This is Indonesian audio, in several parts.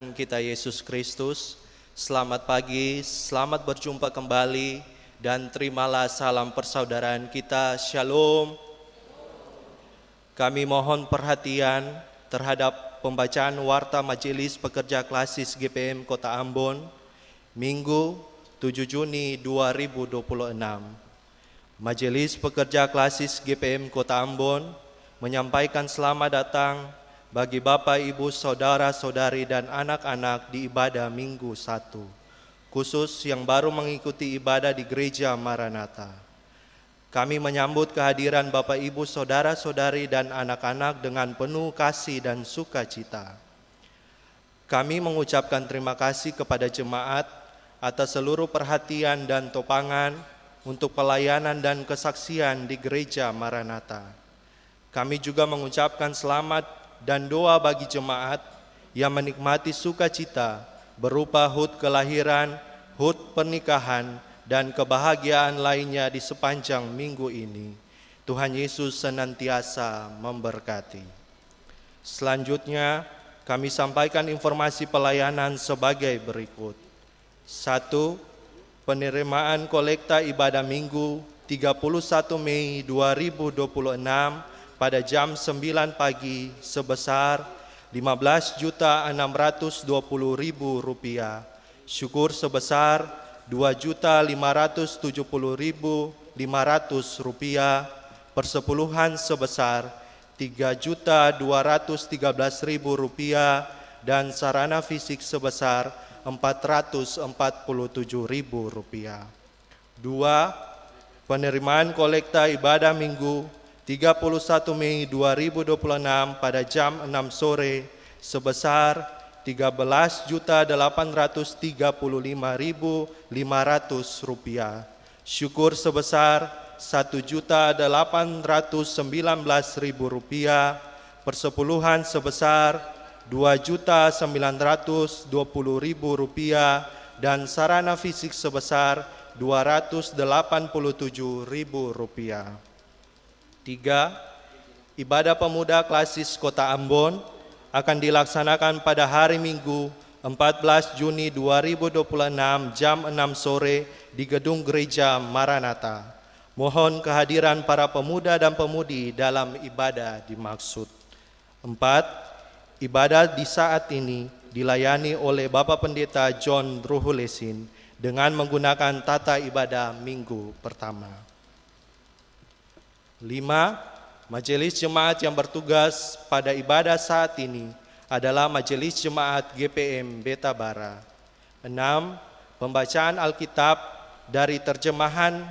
kita Yesus Kristus. Selamat pagi, selamat berjumpa kembali, dan terimalah salam persaudaraan kita. Shalom. Kami mohon perhatian terhadap pembacaan Warta Majelis Pekerja Klasis GPM Kota Ambon, Minggu 7 Juni 2026. Majelis Pekerja Klasis GPM Kota Ambon menyampaikan selamat datang bagi Bapak, Ibu, Saudara-saudari, dan anak-anak di ibadah Minggu 1, khusus yang baru mengikuti ibadah di Gereja Maranatha. Kami menyambut kehadiran Bapak, Ibu, Saudara-saudari, dan anak-anak dengan penuh kasih dan sukacita. Kami mengucapkan terima kasih kepada jemaat atas seluruh perhatian dan topangan untuk pelayanan dan kesaksian di Gereja Maranatha. Kami juga mengucapkan selamat dan doa bagi jemaat yang menikmati sukacita berupa HUT kelahiran, HUT pernikahan, dan kebahagiaan lainnya di sepanjang minggu ini. Tuhan Yesus senantiasa memberkati. Selanjutnya, kami sampaikan informasi pelayanan sebagai berikut. 1. Penerimaan kolekta ibadah Minggu 31 Mei 2026 pada jam 9 pagi sebesar Rp15.620.000, syukur sebesar Rp2.570.500, persepuluhan sebesar Rp3.213.000, dan sarana fisik sebesar Rp447.000. 2. Penerimaan kolekta ibadah Minggu 31 Mei 2026 pada jam 6 sore sebesar Rp13.835.500, syukur sebesar Rp1.819.000, persepuluhan sebesar Rp2.920.000, dan sarana fisik sebesar Rp287.000. 3. Ibadah Pemuda Klasis Kota Ambon akan dilaksanakan pada hari Minggu 14 Juni 2026 jam 6 sore di Gedung Gereja Maranatha. Mohon kehadiran para pemuda dan pemudi dalam ibadah dimaksud. 4. Ibadah di saat ini dilayani oleh Bapak Pendeta John Ruhulesin dengan menggunakan tata ibadah minggu pertama. 5. Majelis Jemaat yang bertugas pada ibadah saat ini adalah Majelis Jemaat GPM Beta Bara. 6. Pembacaan Alkitab dari terjemahan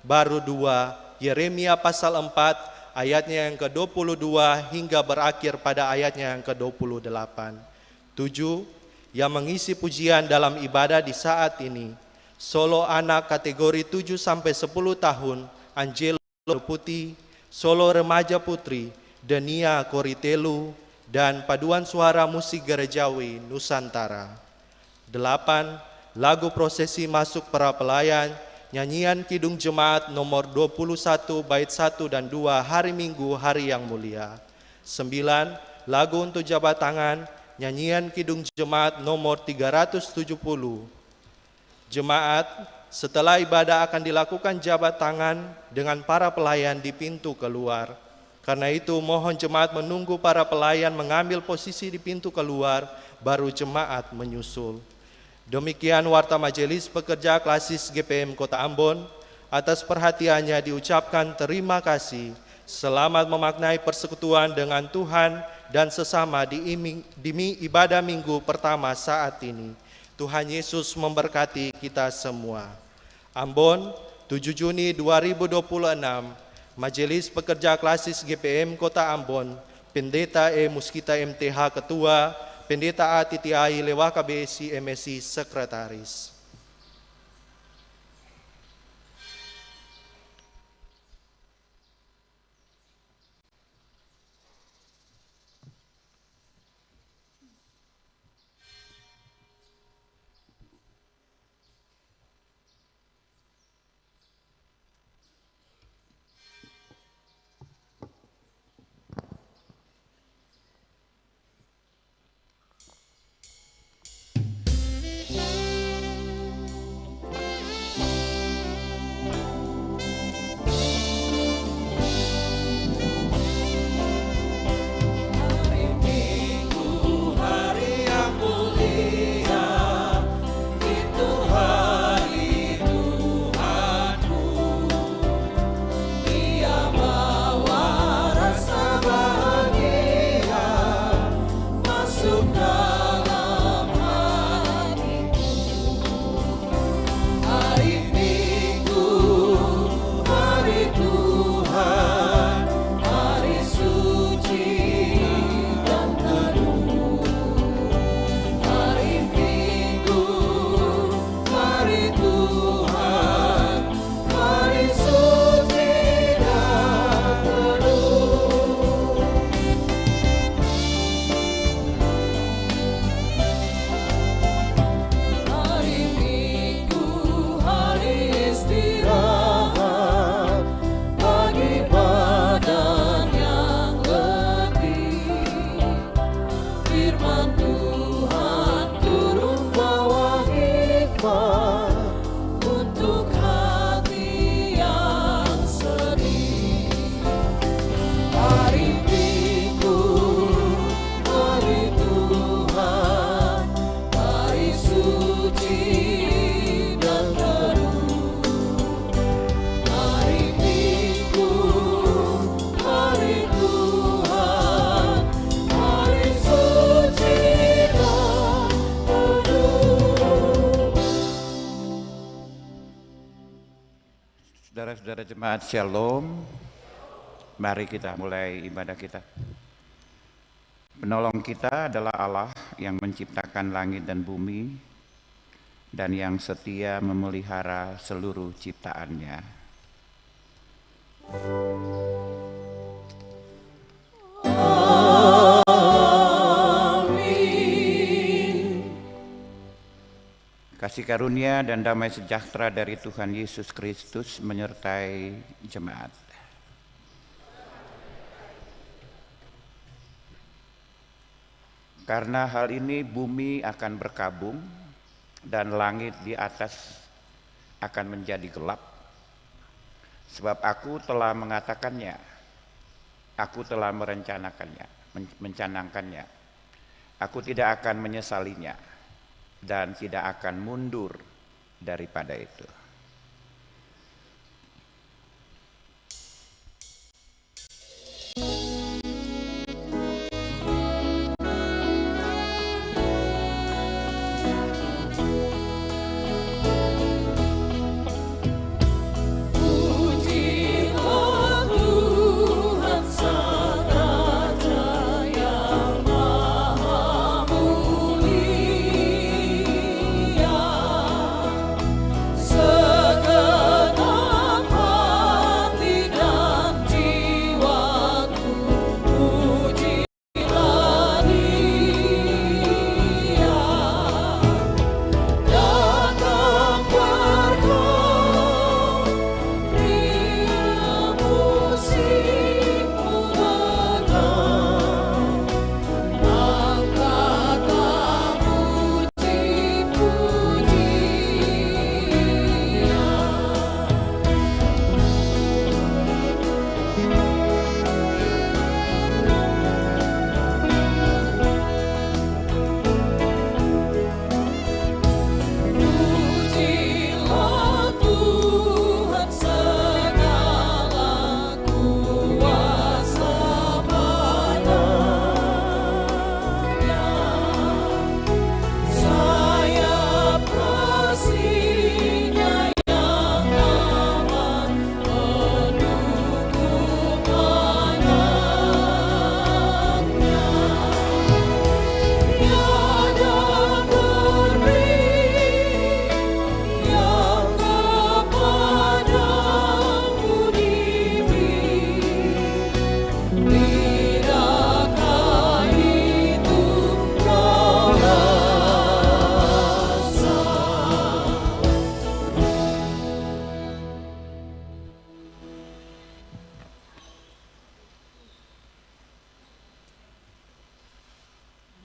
baru 2 Yeremia pasal 4 ayatnya yang ke-22 hingga berakhir pada ayatnya yang ke-28. 7. Yang mengisi pujian dalam ibadah di saat ini, solo anak kategori 7-10 tahun, Angelo Putih, solo remaja putri, Denia Koritelu, dan paduan suara musik gerejawi Nusantara. 8. Lagu prosesi masuk para pelayan, nyanyian Kidung Jemaat nomor 21 bait 1 dan 2 hari Minggu hari yang mulia. 9. Lagu untuk jabat tangan, nyanyian Kidung Jemaat nomor 370. Jemaat setelah ibadah akan dilakukan jabat tangan dengan para pelayan di pintu keluar. Karena itu mohon jemaat menunggu para pelayan mengambil posisi di pintu keluar, baru jemaat menyusul. Demikian Warta Majelis Pekerja Klasis GPM Kota Ambon. Atas perhatiannya diucapkan terima kasih. Selamat memaknai persekutuan dengan Tuhan dan sesama di ibadah minggu pertama saat ini. Tuhan Yesus memberkati kita semua. Ambon, 7 Juni 2026, Majelis Pekerja Klasis GPM Kota Ambon, Pendeta E. Muskita MTH Ketua, Pendeta A. Titi Ai Lewaka BSI MSI Sekretaris. Saudara-saudara jemaat Shalom, mari kita mulai ibadah kita. Penolong kita adalah Allah yang menciptakan langit dan bumi dan yang setia memelihara seluruh ciptaannya. Kasih karunia dan damai sejahtera dari Tuhan Yesus Kristus menyertai jemaat. Karena hal ini bumi akan berkabung dan langit di atas akan menjadi gelap. Sebab aku telah mengatakannya, aku telah mencanangkannya. Aku tidak akan menyesalinya dan tidak akan mundur daripada itu.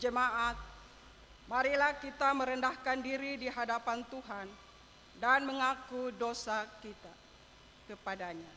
Jemaat, marilah kita merendahkan diri di hadapan Tuhan dan mengaku dosa kita kepadanya.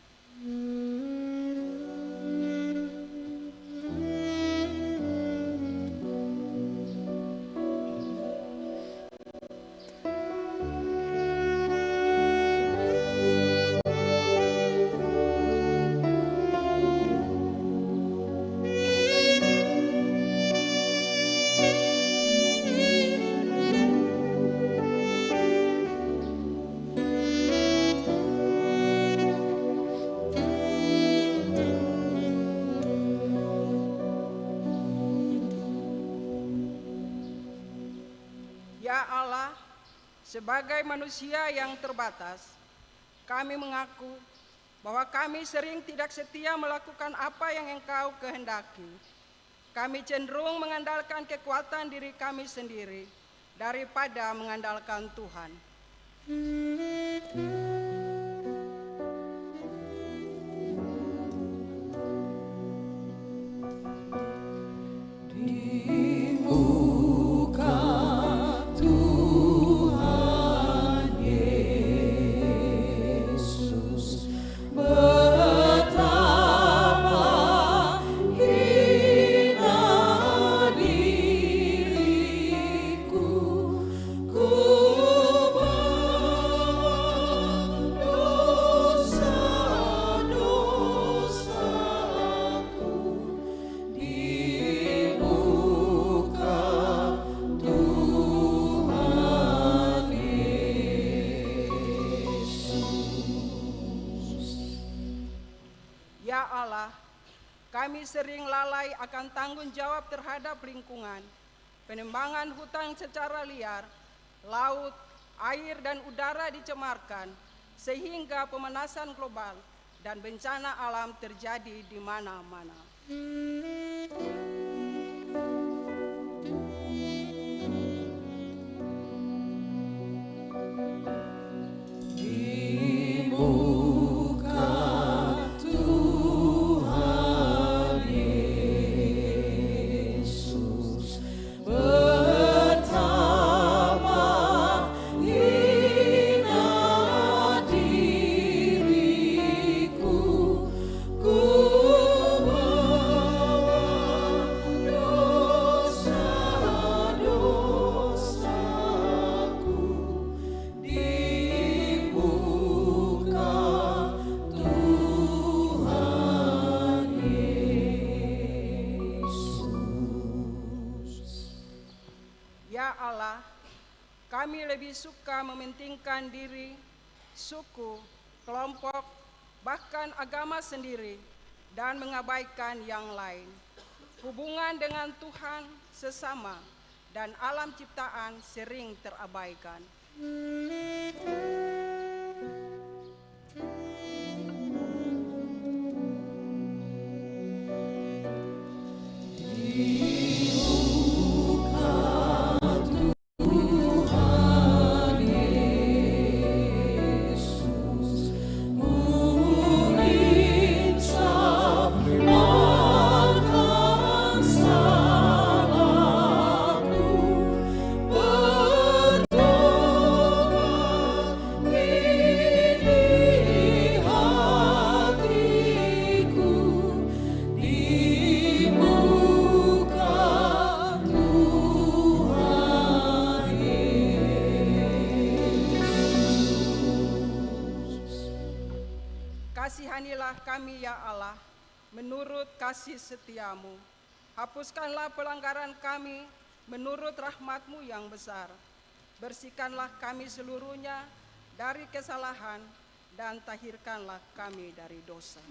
Ya Allah, sebagai manusia yang terbatas, kami mengaku bahwa kami sering tidak setia melakukan apa yang Engkau kehendaki. Kami cenderung mengandalkan kekuatan diri kami sendiri daripada mengandalkan Tuhan. Ku bawa kami sering lalai akan tanggung jawab terhadap lingkungan, penembangan hutan secara liar, laut, air, dan udara dicemarkan, sehingga pemanasan global dan bencana alam terjadi di mana-mana. Ya Allah, kami lebih suka mementingkan diri, suku, kelompok, bahkan agama sendiri, dan mengabaikan yang lain. Hubungan dengan Tuhan, sesama, dan alam ciptaan sering terabaikan. Kasihanilah kami ya Allah, menurut kasih setiamu. Hapuskanlah pelanggaran kami menurut rahmat-Mu yang besar. Bersihkanlah kami seluruhnya dari kesalahan dan tahirkanlah kami dari dosa.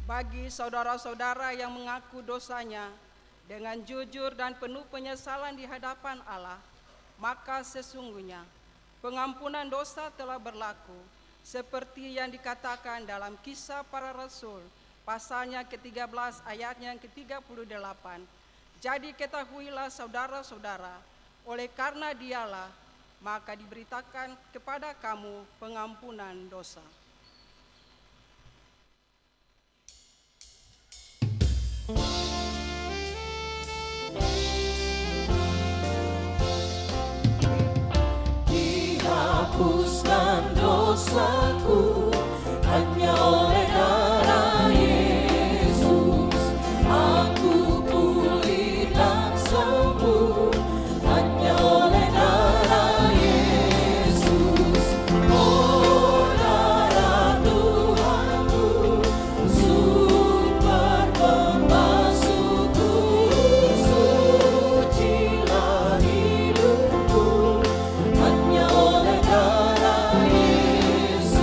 Bagi saudara-saudara yang mengaku dosanya dengan jujur dan penuh penyesalan di hadapan Allah, maka sesungguhnya pengampunan dosa telah berlaku, seperti yang dikatakan dalam Kisah Para Rasul, pasalnya ke-13 ayatnya yang ke-38. Jadi ketahuilah saudara-saudara, oleh karena Dialah, maka diberitakan kepada kamu pengampunan dosa. Dihapuskan dosaku hanya oleh darah Yesus. Aku pulih dan sembuh hanya oleh darah Yesus. Oh, darah Tuhanku, sumber pembasuhku, sucilah hidupku hanya oleh darah Yesus.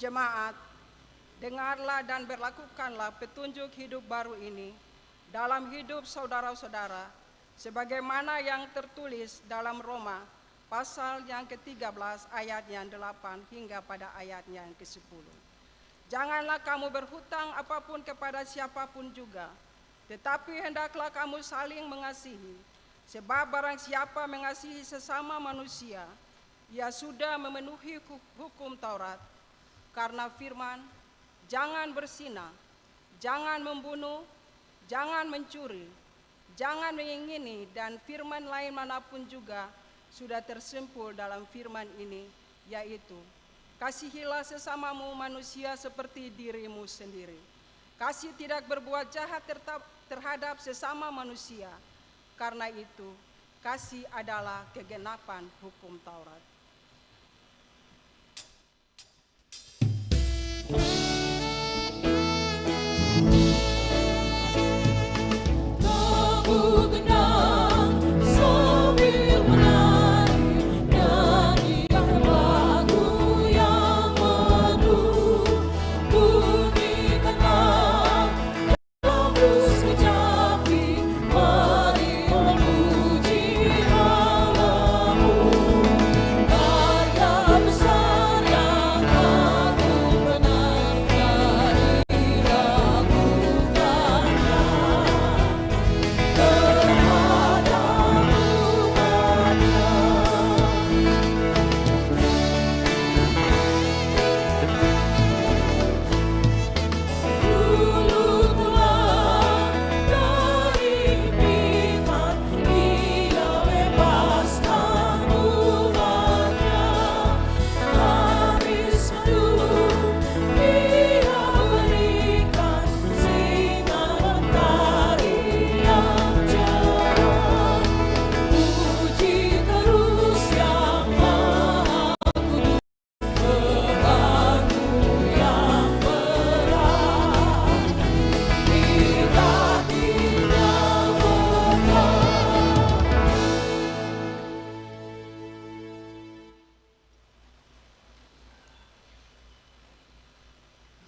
Jemaat, dengarlah dan berlakukanlah petunjuk hidup baru ini dalam hidup saudara-saudara, sebagaimana yang tertulis dalam Roma pasal yang ke-13 ayat yang 8 hingga pada ayat yang ke-10. Janganlah kamu berhutang apapun kepada siapapun juga, tetapi hendaklah kamu saling mengasihi, sebab barang siapa mengasihi sesama manusia, ia sudah memenuhi hukum Taurat. Karena firman, jangan berzina, jangan membunuh, jangan mencuri, jangan mengingini, dan firman lain manapun juga sudah tersempul dalam firman ini, yaitu kasihilah sesamamu manusia seperti dirimu sendiri. Kasih tidak berbuat jahat terhadap sesama manusia. Karena itu, kasih adalah kegenapan hukum Taurat.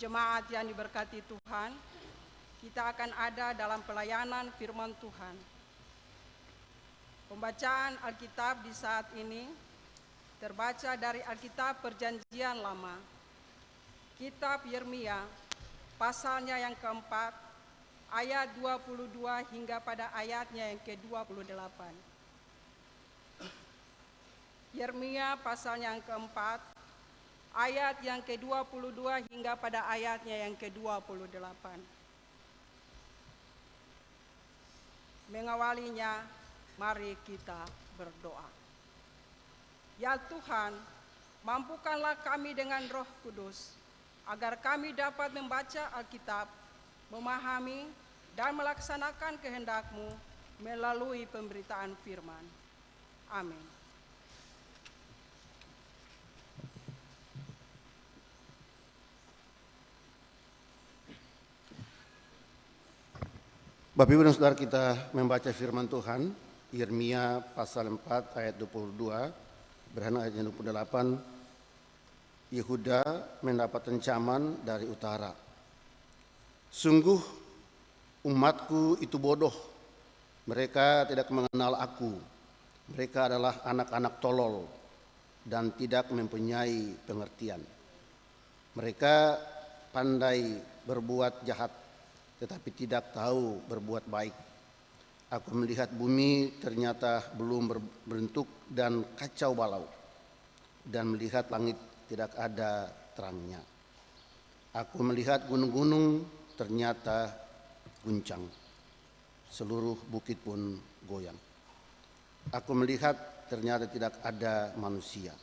Jemaat yang diberkati Tuhan, kita akan ada dalam pelayanan firman Tuhan. Pembacaan Alkitab di saat ini terbaca dari Alkitab Perjanjian Lama, Kitab Yeremia, pasalnya yang keempat, ayat 22 hingga pada ayatnya yang ke-28. Yeremia pasalnya yang keempat, ayat yang ke-22 hingga pada ayatnya yang ke-28. Mengawalinya, mari kita berdoa. Ya Tuhan, mampukanlah kami dengan Roh Kudus, agar kami dapat membaca Alkitab, memahami dan melaksanakan kehendak-Mu melalui pemberitaan firman. Amin. Bapak Ibu dan Saudara, kita membaca firman Tuhan, Yeremia pasal 4 ayat 22, berhana ayat 28, Yehuda mendapat ancaman dari utara. Sungguh umatku itu bodoh, mereka tidak mengenal aku, mereka adalah anak-anak tolol dan tidak mempunyai pengertian. Mereka pandai berbuat jahat, tetapi tidak tahu berbuat baik. Aku melihat bumi ternyata belum berbentuk dan kacau balau, dan melihat langit tidak ada terangnya. Aku melihat gunung-gunung ternyata guncang, seluruh bukit pun goyang. Aku melihat ternyata tidak ada manusia,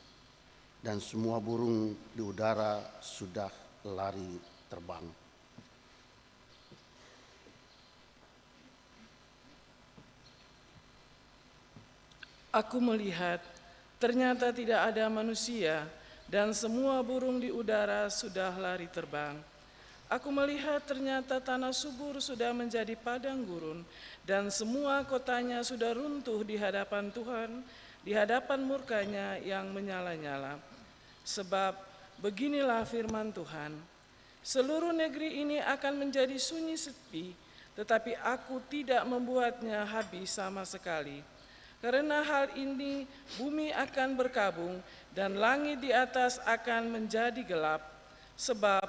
dan semua burung di udara sudah lari terbang. Aku melihat, ternyata tidak ada manusia, dan semua burung di udara sudah lari terbang. Aku melihat, ternyata tanah subur sudah menjadi padang gurun, dan semua kotanya sudah runtuh di hadapan Tuhan, di hadapan murkanya yang menyala-nyala. Sebab beginilah firman Tuhan. Seluruh negeri ini akan menjadi sunyi sepi, tetapi aku tidak membuatnya habis sama sekali. Karena hal ini bumi akan berkabung dan langit di atas akan menjadi gelap. Sebab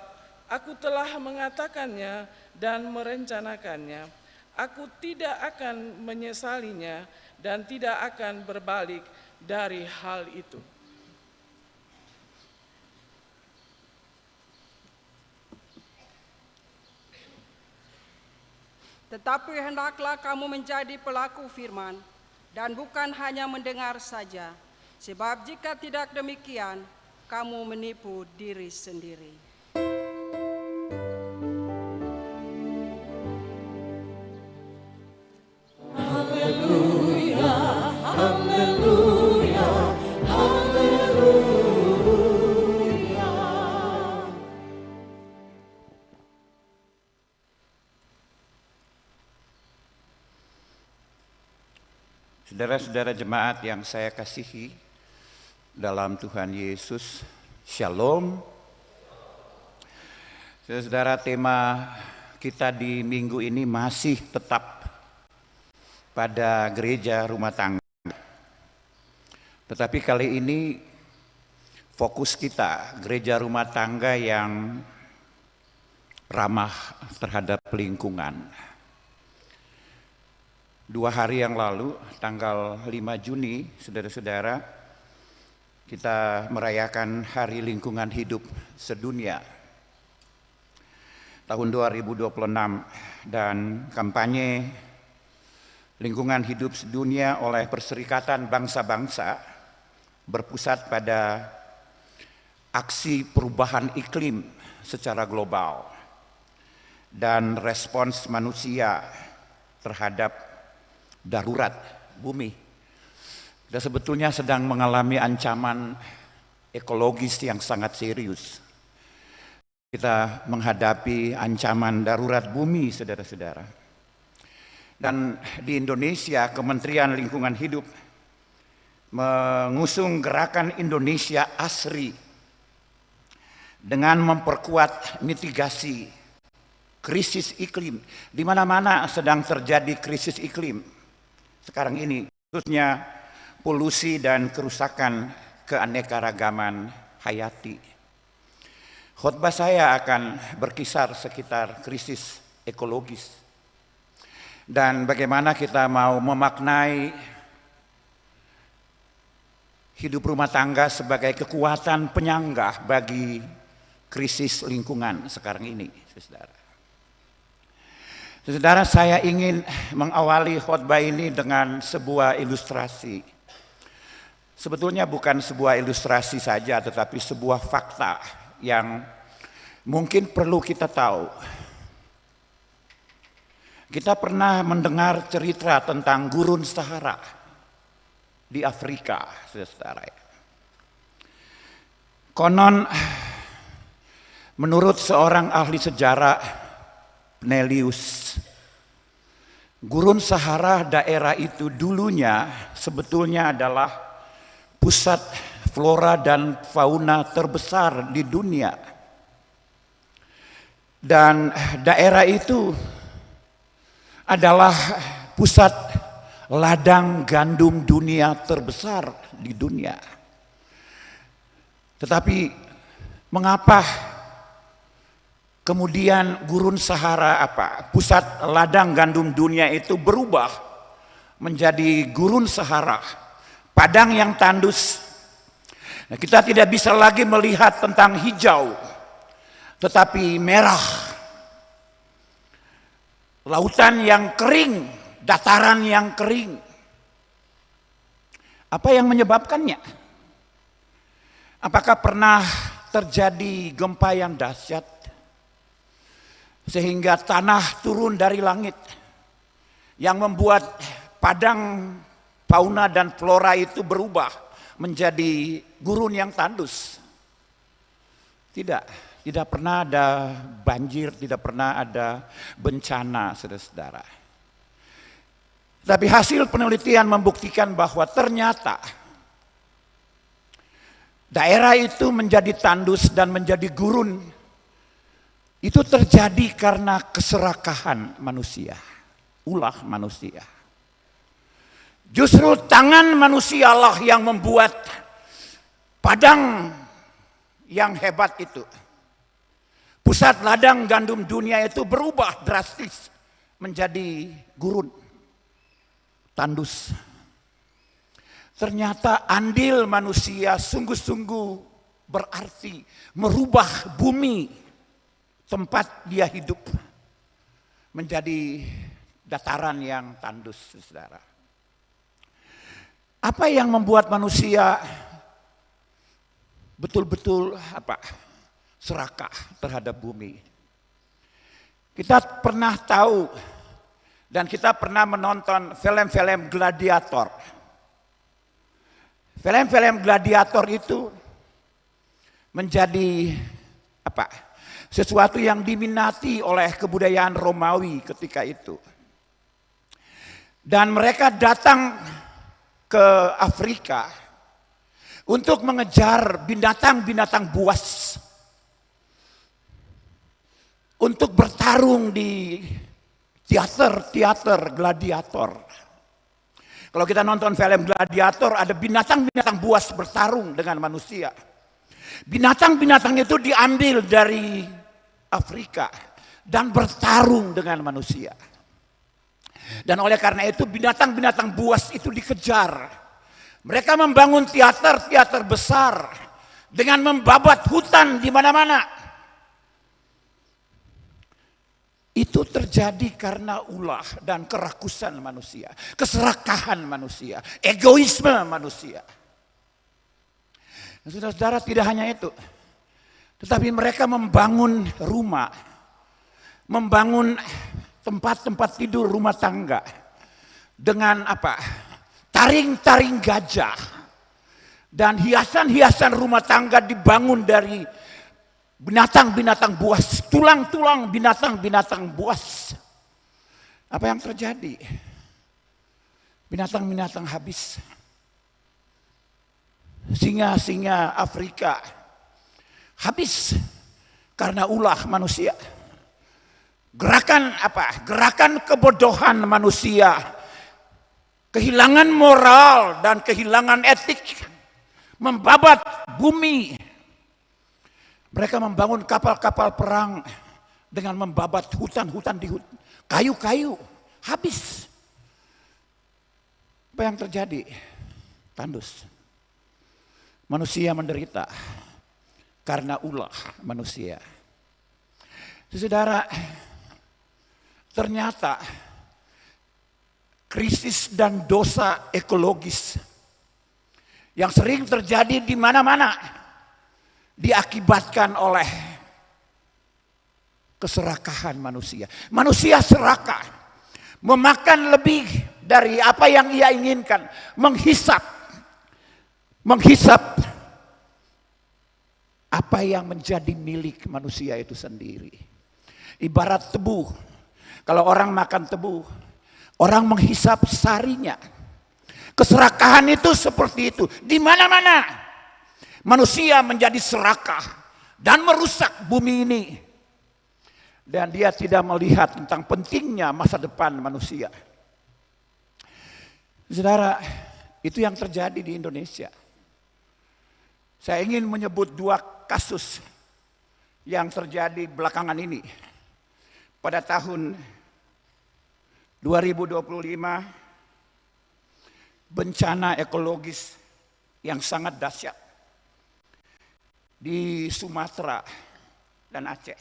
aku telah mengatakannya dan merencanakannya. Aku tidak akan menyesalinya dan tidak akan berbalik dari hal itu. Tetapi hendaklah kamu menjadi pelaku firman, dan bukan hanya mendengar saja. Sebab jika tidak demikian, kamu menipu diri sendiri. Haleluya, haleluya, haleluya. Saudara-saudara jemaat yang saya kasihi dalam Tuhan Yesus, Shalom. Saudara, tema kita di minggu ini masih tetap pada gereja rumah tangga. Tetapi kali ini fokus kita gereja rumah tangga yang ramah terhadap lingkungan. 2 hari yang lalu, tanggal 5 Juni, saudara-saudara, kita merayakan Hari Lingkungan Hidup Sedunia tahun 2026, dan kampanye Lingkungan Hidup Sedunia oleh Perserikatan Bangsa-Bangsa berpusat pada aksi perubahan iklim secara global dan respons manusia terhadap darurat bumi. Kita sebetulnya sedang mengalami ancaman ekologis yang sangat serius. Kita menghadapi ancaman darurat bumi, saudara-saudara. Dan di Indonesia, Kementerian Lingkungan Hidup mengusung gerakan Indonesia Asri dengan memperkuat mitigasi krisis iklim. Di mana-mana sedang terjadi krisis iklim sekarang ini, khususnya polusi dan kerusakan keanekaragaman hayati. Khotbah saya akan berkisar sekitar krisis ekologis dan bagaimana kita mau memaknai hidup rumah tangga sebagai kekuatan penyangga bagi krisis lingkungan sekarang ini, saudara. Saudara, saya ingin mengawali khotbah ini dengan sebuah ilustrasi. Sebetulnya bukan sebuah ilustrasi saja, tetapi sebuah fakta yang mungkin perlu kita tahu. Kita pernah mendengar cerita tentang gurun Sahara di Afrika, saudara. Konon, menurut seorang ahli sejarah, Pnelius, gurun Sahara daerah itu dulunya sebetulnya adalah pusat flora dan fauna terbesar di dunia. Dan daerah itu adalah pusat ladang gandum dunia terbesar di dunia. Tetapi mengapa kemudian gurun Sahara pusat ladang gandum dunia itu berubah menjadi gurun Sahara, padang yang tandus. Nah, kita tidak bisa lagi melihat tentang hijau, tetapi merah. Lautan yang kering, dataran yang kering. Apa yang menyebabkannya? Apakah pernah terjadi gempa yang dahsyat sehingga tanah turun dari langit yang membuat padang fauna dan flora itu berubah menjadi gurun yang tandus? Tidak pernah ada banjir, tidak pernah ada bencana, saudara-saudara. Tapi hasil penelitian membuktikan bahwa ternyata daerah itu menjadi tandus dan menjadi gurun, itu terjadi karena keserakahan manusia, ulah manusia. Justru tangan manusialah yang membuat padang yang hebat itu. Pusat ladang gandum dunia itu berubah drastis menjadi gurun, tandus. Ternyata andil manusia sungguh-sungguh berarti merubah bumi tempat dia hidup menjadi dataran yang tandus, saudara. Apa yang membuat manusia betul-betul serakah terhadap bumi? Kita pernah tahu dan kita pernah menonton film-film gladiator. Film-film gladiator itu menjadi sesuatu yang diminati oleh kebudayaan Romawi ketika itu. Dan mereka datang ke Afrika untuk mengejar binatang-binatang buas, untuk bertarung di teater gladiator. Kalau kita nonton film gladiator, ada binatang-binatang buas bertarung dengan manusia. Binatang-binatang itu diambil dari Afrika dan bertarung dengan manusia. Dan oleh karena itu binatang-binatang buas itu dikejar. Mereka membangun teater besar dengan membabat hutan di mana-mana. Itu terjadi karena ulah dan kerakusan manusia, keserakahan manusia, egoisme manusia. Dan saudara-saudara, tidak hanya itu, tetapi mereka membangun rumah, membangun tempat-tempat tidur rumah tangga dengan taring-taring gajah, dan hiasan-hiasan rumah tangga dibangun dari binatang-binatang buas, tulang-tulang binatang-binatang buas. Apa yang terjadi? Binatang-binatang habis. Singa-singa Afrika habis karena ulah manusia. Gerakan kebodohan manusia, kehilangan moral dan kehilangan etik, membabat bumi. Mereka membangun kapal-kapal perang dengan membabat hutan-hutan di kayu-kayu, habis. Apa yang terjadi? Tandus. Manusia menderita karena ulah manusia. Saudara, ternyata krisis dan dosa ekologis yang sering terjadi di mana-mana diakibatkan oleh keserakahan manusia. Manusia serakah, memakan lebih dari apa yang ia inginkan, menghisap apa yang menjadi milik manusia itu sendiri. Ibarat tebu, kalau orang makan tebu, orang menghisap sarinya. Keserakahan itu seperti itu, di mana-mana. Manusia menjadi serakah dan merusak bumi ini. Dan dia tidak melihat tentang pentingnya masa depan manusia. Saudara, itu yang terjadi di Indonesia. Saya ingin menyebut 2 kasus yang terjadi belakangan ini. Pada tahun 2025, bencana ekologis yang sangat dahsyat di Sumatera dan Aceh.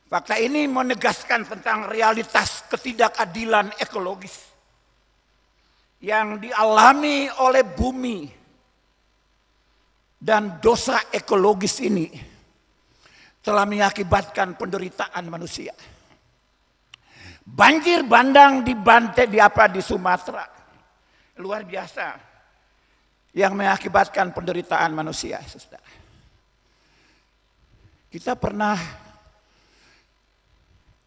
Fakta ini menegaskan tentang realitas ketidakadilan ekologis yang dialami oleh bumi, dan dosa ekologis ini telah mengakibatkan penderitaan manusia. Banjir bandang di Sumatera luar biasa, yang mengakibatkan penderitaan manusia.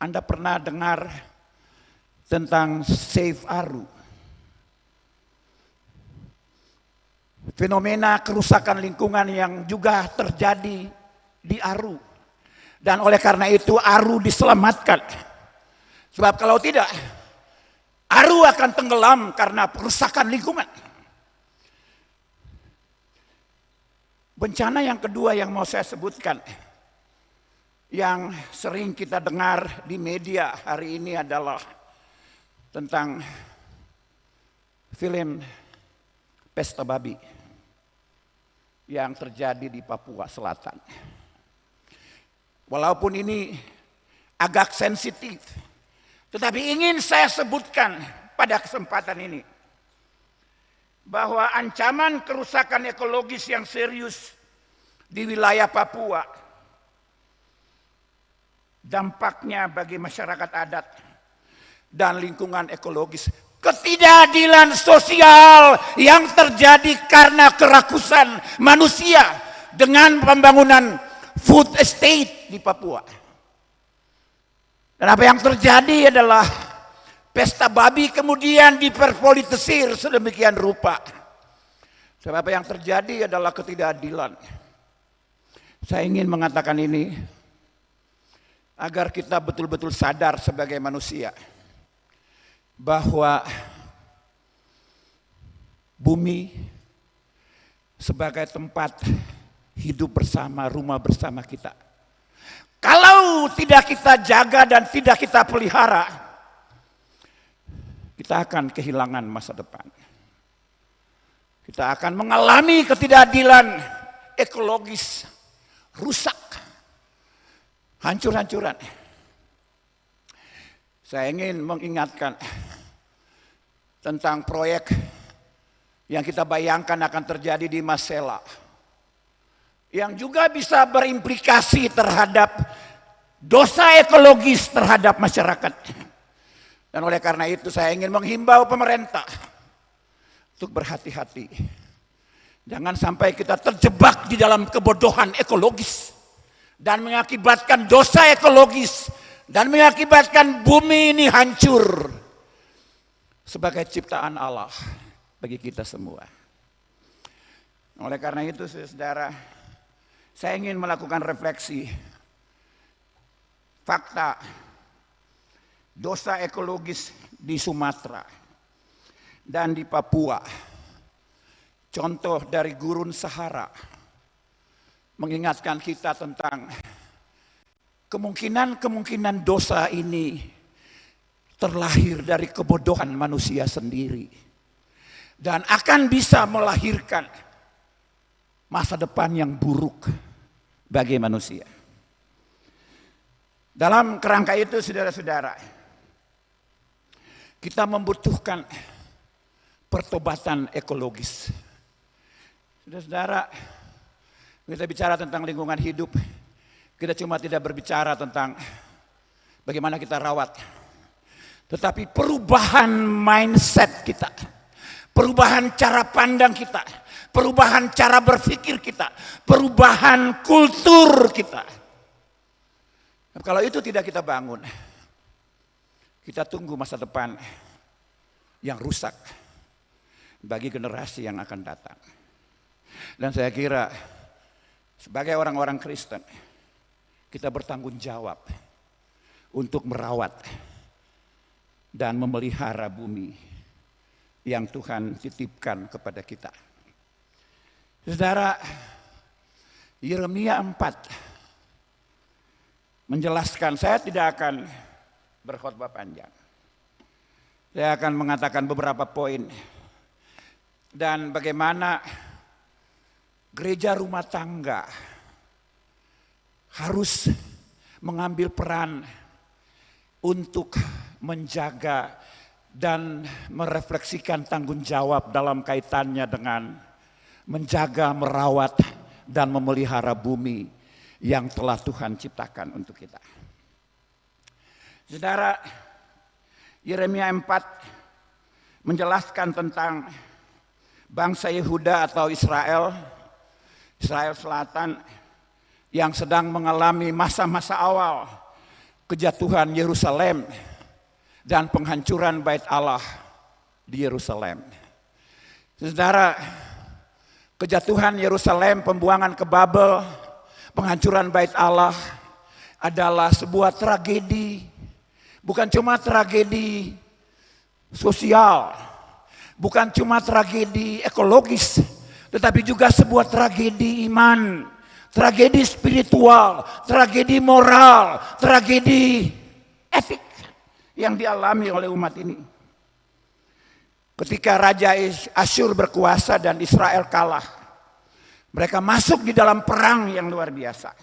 Anda pernah dengar tentang Save Aru? fenomena kerusakan lingkungan yang juga terjadi di Aru. Dan oleh karena itu Aru diselamatkan. Sebab kalau tidak, Aru akan tenggelam karena kerusakan lingkungan. Bencana yang kedua yang mau saya sebutkan, yang sering kita dengar di media hari ini adalah tentang film Pesta Babi yang terjadi di Papua Selatan. Walaupun ini agak sensitif, tetapi ingin saya sebutkan pada kesempatan ini bahwa ancaman kerusakan ekologis yang serius di wilayah Papua, dampaknya bagi masyarakat adat dan lingkungan ekologis, ketidakadilan sosial yang terjadi karena kerakusan manusia dengan pembangunan food estate di Papua. Dan apa yang terjadi adalah pesta babi kemudian diperpolitisir sedemikian rupa. Sebab apa yang terjadi adalah ketidakadilan. Saya ingin mengatakan ini agar kita betul-betul sadar sebagai manusia bahwa bumi sebagai tempat hidup bersama, rumah bersama kita. Kalau tidak kita jaga dan tidak kita pelihara, kita akan kehilangan masa depan. Kita akan mengalami ketidakadilan ekologis, rusak, hancur-hancuran. Saya ingin mengingatkan tentang proyek yang kita bayangkan akan terjadi di Masela, yang juga bisa berimplikasi terhadap dosa ekologis terhadap masyarakat. Dan oleh karena itu saya ingin menghimbau pemerintah untuk berhati-hati. Jangan sampai kita terjebak di dalam kebodohan ekologis dan mengakibatkan dosa ekologis dan mengakibatkan bumi ini hancur sebagai ciptaan Allah bagi kita semua. Oleh karena itu saudara, saya ingin melakukan refleksi fakta dosa ekologis di Sumatera dan di Papua. Contoh dari Gurun Sahara mengingatkan kita tentang kemungkinan dosa ini terlahir dari kebodohan manusia sendiri dan akan bisa melahirkan masa depan yang buruk bagi manusia. Dalam kerangka itu saudara-saudara, kita membutuhkan pertobatan ekologis. Saudara-saudara, kita bicara tentang lingkungan hidup, kita cuma tidak berbicara tentang bagaimana kita rawat, tetapi perubahan mindset kita, perubahan cara pandang kita, perubahan cara berpikir kita, perubahan kultur kita. Kalau itu tidak kita bangun, kita tunggu masa depan yang rusak bagi generasi yang akan datang. Dan saya kira sebagai orang-orang Kristen, kita bertanggung jawab untuk merawat dan memelihara bumi yang Tuhan titipkan kepada kita. Saudara, Yeremia 4 menjelaskan, saya tidak akan berkhotbah panjang. Saya akan mengatakan beberapa poin dan bagaimana gereja rumah tangga harus mengambil peran untuk menjaga dan merefleksikan tanggung jawab dalam kaitannya dengan menjaga, merawat, dan memelihara bumi yang telah Tuhan ciptakan untuk kita. Saudara, Yeremia 4 menjelaskan tentang bangsa Yehuda atau Israel Selatan yang sedang mengalami masa-masa awal kejatuhan Yerusalem dan penghancuran bait Allah di Yerusalem. Saudara, kejatuhan Yerusalem, pembuangan ke Babel, penghancuran Bait Allah adalah sebuah tragedi. Bukan cuma tragedi sosial, bukan cuma tragedi ekologis, tetapi juga sebuah tragedi iman, tragedi spiritual, tragedi moral, tragedi etik yang dialami oleh umat ini. Ketika Raja Asyur berkuasa dan Israel kalah, mereka masuk di dalam perang yang luar biasa.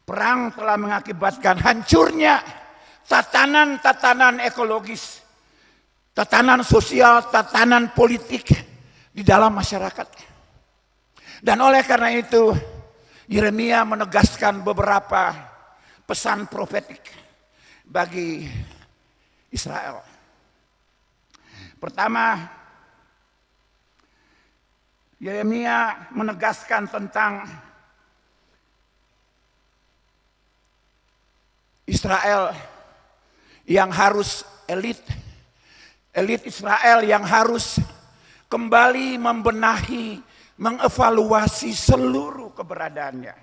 Perang telah mengakibatkan hancurnya tatanan-tatanan ekologis, tatanan sosial, tatanan politik di dalam masyarakat. Dan oleh karena itu, Yeremia menegaskan beberapa pesan profetik bagi Israel. Pertama, Yeremia menegaskan tentang Israel yang harus elit Israel yang harus kembali membenahi, mengevaluasi seluruh keberadaannya.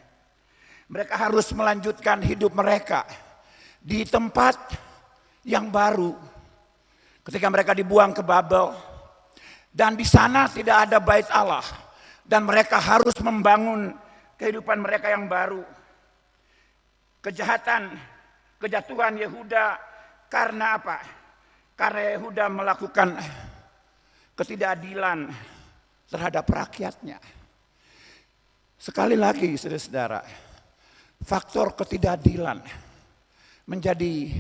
Mereka harus melanjutkan hidup mereka di tempat yang baru. Ketika mereka dibuang ke Babel dan di sana tidak ada Bait Allah dan mereka harus membangun kehidupan mereka yang baru. Kejatuhan Yehuda karena apa? Karena Yehuda melakukan ketidakadilan terhadap rakyatnya. Sekali lagi saudara-saudara, faktor ketidakadilan menjadi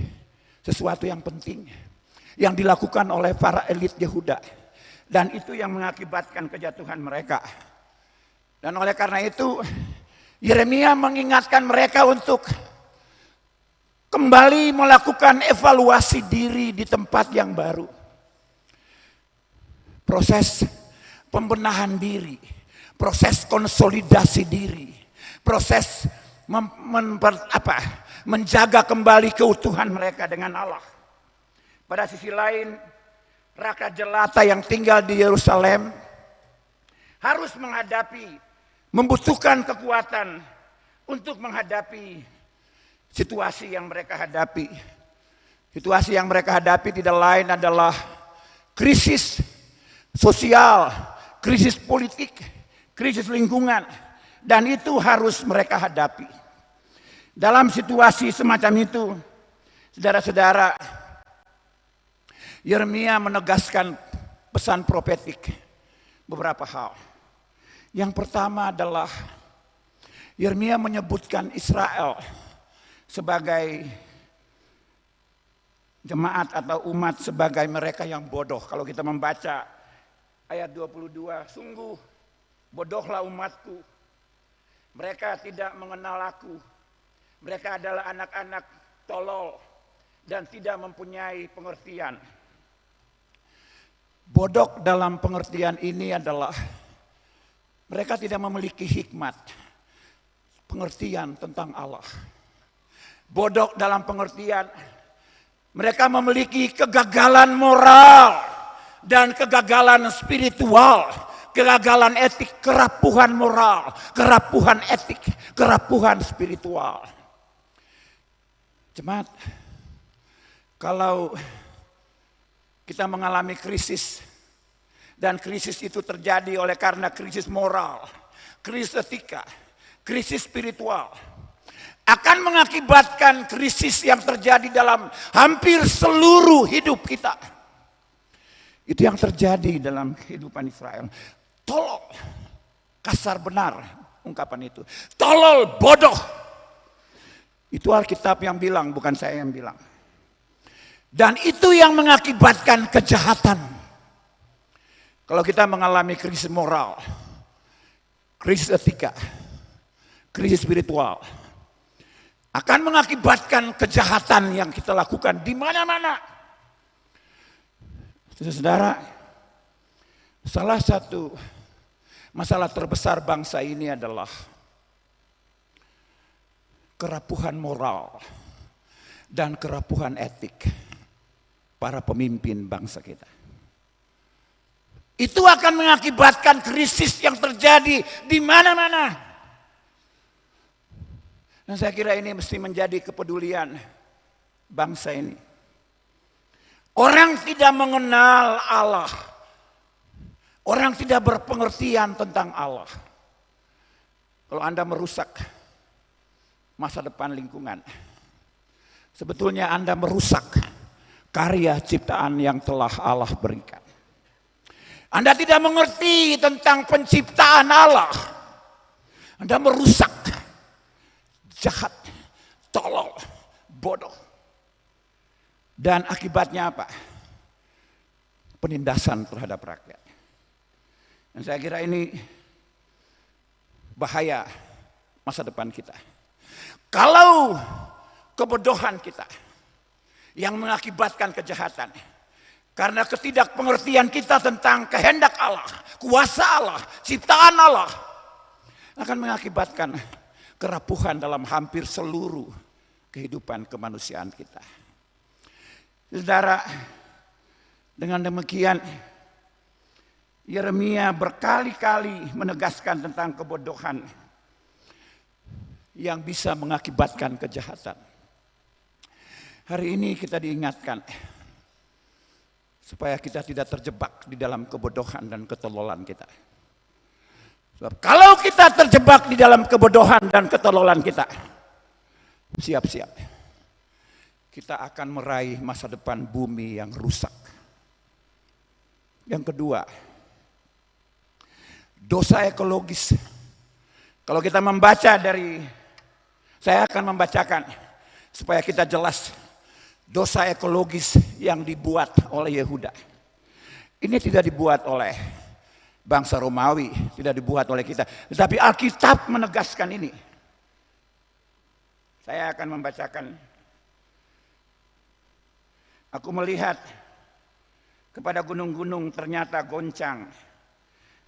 sesuatu yang penting yang dilakukan oleh para elit Yehuda, dan itu yang mengakibatkan kejatuhan mereka. Dan oleh karena itu Yeremia mengingatkan mereka untuk kembali melakukan evaluasi diri di tempat yang baru. Proses pembenahan diri, proses konsolidasi diri, proses menjaga kembali keutuhan mereka dengan Allah. Pada sisi lain, rakyat jelata yang tinggal di Yerusalem harus membutuhkan kekuatan untuk menghadapi situasi yang mereka hadapi. Situasi yang mereka hadapi tidak lain adalah krisis sosial, krisis politik, krisis lingkungan, dan itu harus mereka hadapi. Dalam situasi semacam itu, saudara-saudara, Yeremia menegaskan pesan profetik beberapa hal. Yang pertama adalah Yeremia menyebutkan Israel sebagai jemaat atau umat, sebagai mereka yang bodoh. Kalau kita membaca ayat 22, sungguh bodohlah umatku, mereka tidak mengenal aku, mereka adalah anak-anak tolol dan tidak mempunyai pengertian. Bodoh dalam pengertian ini adalah mereka tidak memiliki hikmat, pengertian tentang Allah. Bodoh dalam pengertian mereka memiliki kegagalan moral dan kegagalan spiritual, kegagalan etik, kerapuhan moral, kerapuhan etik, kerapuhan spiritual. Jemaat, kalau kita mengalami krisis, dan krisis itu terjadi oleh karena krisis moral, krisis etika, krisis spiritual, akan mengakibatkan krisis yang terjadi dalam hampir seluruh hidup kita. Itu yang terjadi dalam kehidupan Israel. Tolol, kasar benar ungkapan itu. Tolol, bodoh. Itu Alkitab yang bilang, bukan saya yang bilang. Dan itu yang mengakibatkan kejahatan. Kalau kita mengalami krisis moral, krisis etika, krisis spiritual, akan mengakibatkan kejahatan yang kita lakukan di mana-mana. Saudara, salah satu masalah terbesar bangsa ini adalah kerapuhan moral dan kerapuhan etik para pemimpin bangsa kita. Itu akan mengakibatkan krisis yang terjadi di mana-mana. Dan saya kira ini mesti menjadi kepedulian bangsa ini. Orang tidak mengenal Allah. Orang tidak berpengertian tentang Allah. Kalau Anda merusak masa depan lingkungan, sebetulnya Anda merusak karya ciptaan yang telah Allah berikan. Anda tidak mengerti tentang penciptaan Allah. Anda merusak, jahat, tolol, bodoh. Dan akibatnya apa? Penindasan terhadap rakyat. Dan saya kira ini bahaya masa depan kita. Kalau kebodohan kita yang mengakibatkan kejahatan, karena ketidakpengertian kita tentang kehendak Allah, kuasa Allah, ciptaan Allah, akan mengakibatkan kerapuhan dalam hampir seluruh kehidupan kemanusiaan kita. Saudara, dengan demikian Yeremia berkali-kali menegaskan tentang kebodohan yang bisa mengakibatkan kejahatan. Hari ini kita diingatkan supaya kita tidak terjebak di dalam kebodohan dan ketololan kita. Sebab kalau kita terjebak di dalam kebodohan dan ketololan kita, siap-siap. Kita akan meraih masa depan bumi yang rusak. Yang kedua, dosa ekologis. Kalau kita membaca saya akan membacakan supaya kita jelas dosa ekologis yang dibuat oleh Yehuda. Ini tidak dibuat oleh bangsa Romawi, tidak dibuat oleh kita. Tetapi Alkitab menegaskan ini. Saya akan membacakan. Aku melihat kepada gunung-gunung ternyata goncang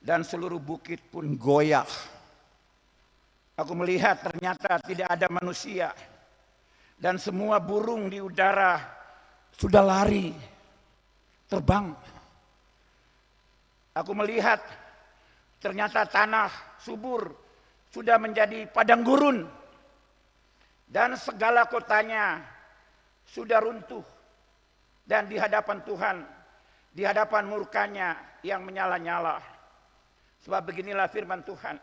dan seluruh bukit pun goyah. Aku melihat ternyata tidak ada manusia dan semua burung di udara sudah lari, terbang. Aku melihat ternyata tanah subur sudah menjadi padang gurun dan segala kotanya sudah runtuh. Dan di hadapan Tuhan, di hadapan murkanya yang menyala-nyala. Sebab beginilah firman Tuhan.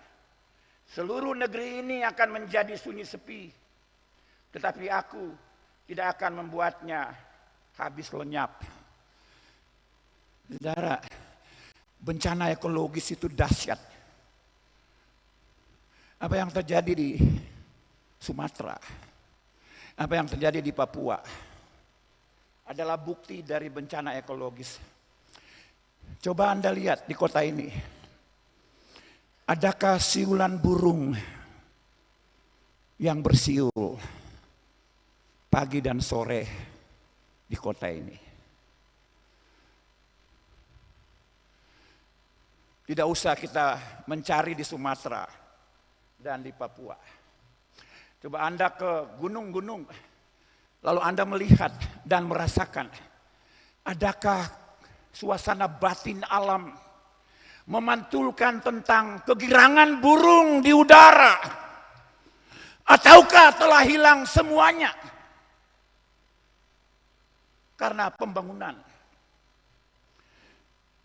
Seluruh negeri ini akan menjadi sunyi sepi. Tetapi aku tidak akan membuatnya habis lenyap. Saudara, bencana ekologis itu dahsyat. Apa yang terjadi di Sumatera, apa yang terjadi di Papua, adalah bukti dari bencana ekologis. Coba Anda lihat di kota ini. Adakah siulan burung yang bersiul pagi dan sore di kota ini? Tidak usah kita mencari di Sumatera dan di Papua. Coba Anda ke gunung-gunung. Lalu Anda melihat dan merasakan, adakah suasana batin alam memantulkan tentang kegirangan burung di udara? Ataukah telah hilang semuanya karena pembangunan?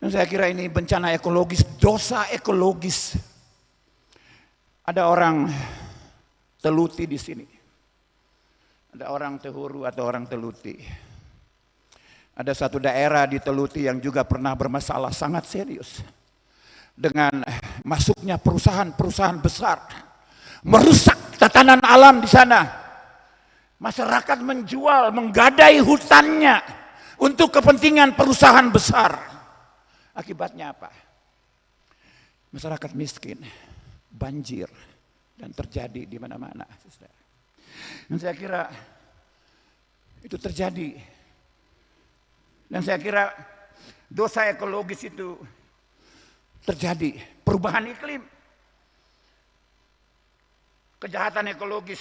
Dan saya kira ini bencana ekologis, dosa ekologis. Ada orang Teluti di sini. Ada orang Tehuru atau orang Teluti. Ada satu daerah di Teluti yang juga pernah bermasalah sangat serius. Dengan masuknya perusahaan-perusahaan besar. Merusak tatanan alam di sana. Masyarakat menjual, menggadai hutannya untuk kepentingan perusahaan besar. Akibatnya apa? Masyarakat miskin, banjir, dan terjadi di mana-mana. Dan saya kira itu terjadi. Dan saya kira dosa ekologis itu terjadi. Perubahan iklim, kejahatan ekologis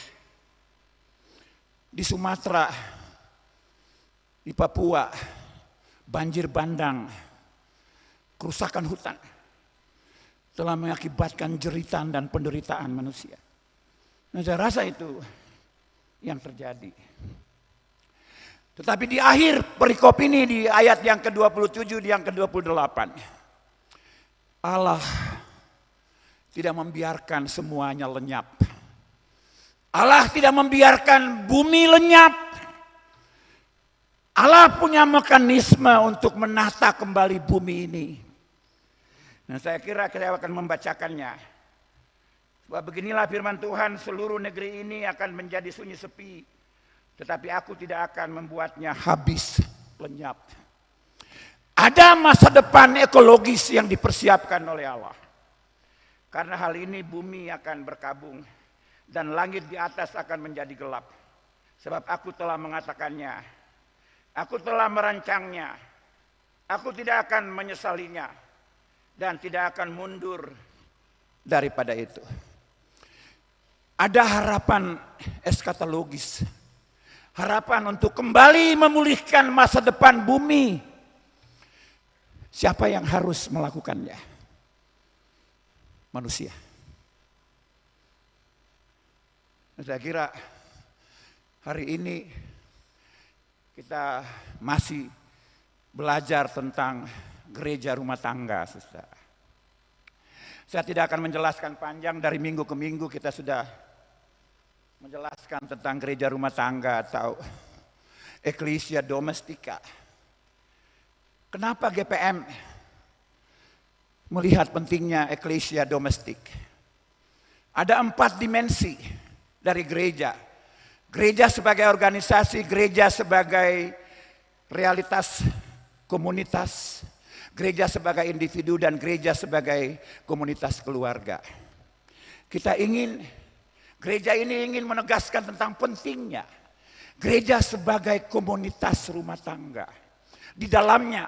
di Sumatera, di Papua, banjir bandang, kerusakan hutan telah mengakibatkan jeritan dan penderitaan manusia. Nah, saya rasa itu yang terjadi. Tetapi di akhir perikop ini, di ayat yang ke-27, di yang ke-28, Allah tidak membiarkan semuanya lenyap. Allah tidak membiarkan bumi lenyap. Allah punya mekanisme untuk menata kembali bumi ini. Nah, saya kira saya akan membacakannya. Sebab beginilah firman Tuhan, seluruh negeri ini akan menjadi sunyi sepi, tetapi aku tidak akan membuatnya habis lenyap. Ada masa depan ekologis yang dipersiapkan oleh Allah. Karena hal ini bumi akan berkabung dan langit di atas akan menjadi gelap. Sebab aku telah mengatakannya, aku telah merancangnya, aku tidak akan menyesalinya dan tidak akan mundur daripada itu. Ada harapan eskatologis, harapan untuk kembali memulihkan masa depan bumi. Siapa yang harus melakukannya? Manusia. Saya kira hari ini kita masih belajar tentang gereja rumah tangga, saudara. Saya tidak akan menjelaskan panjang, dari minggu ke minggu kita sudah menjelaskan tentang gereja rumah tangga atau Ecclesia Domestica. Kenapa GPM melihat pentingnya Ecclesia Domestik? Ada 4 dimensi dari gereja. Gereja sebagai organisasi, gereja sebagai realitas komunitas, gereja sebagai individu, dan gereja sebagai komunitas keluarga. Kita ingin, gereja ini ingin menegaskan tentang pentingnya gereja sebagai komunitas rumah tangga. Di dalamnya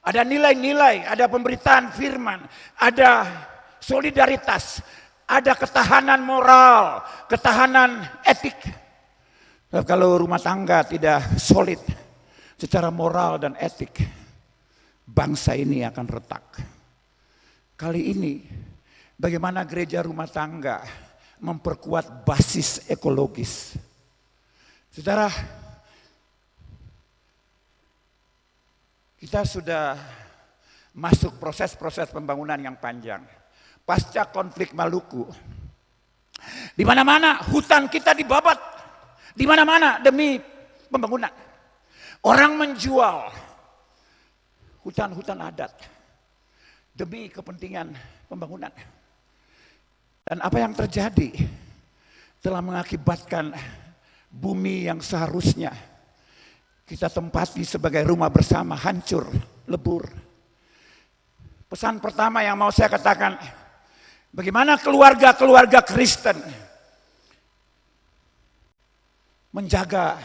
ada nilai-nilai, ada pemberitaan firman, ada solidaritas, ada ketahanan moral, ketahanan etik. Kalau rumah tangga tidak solid secara moral dan etik, bangsa ini akan retak. Kali ini, bagaimana gereja rumah tangga memperkuat basis ekologis. Saudara, kita sudah masuk proses-proses pembangunan yang panjang. Pasca konflik Maluku, di mana-mana hutan kita dibabat, di mana-mana demi pembangunan. Orang menjual hutan-hutan adat demi kepentingan pembangunan. Dan apa yang terjadi telah mengakibatkan bumi yang seharusnya kita tempati sebagai rumah bersama hancur, lebur. Pesan pertama yang mau saya katakan, bagaimana keluarga-keluarga Kristen menjaga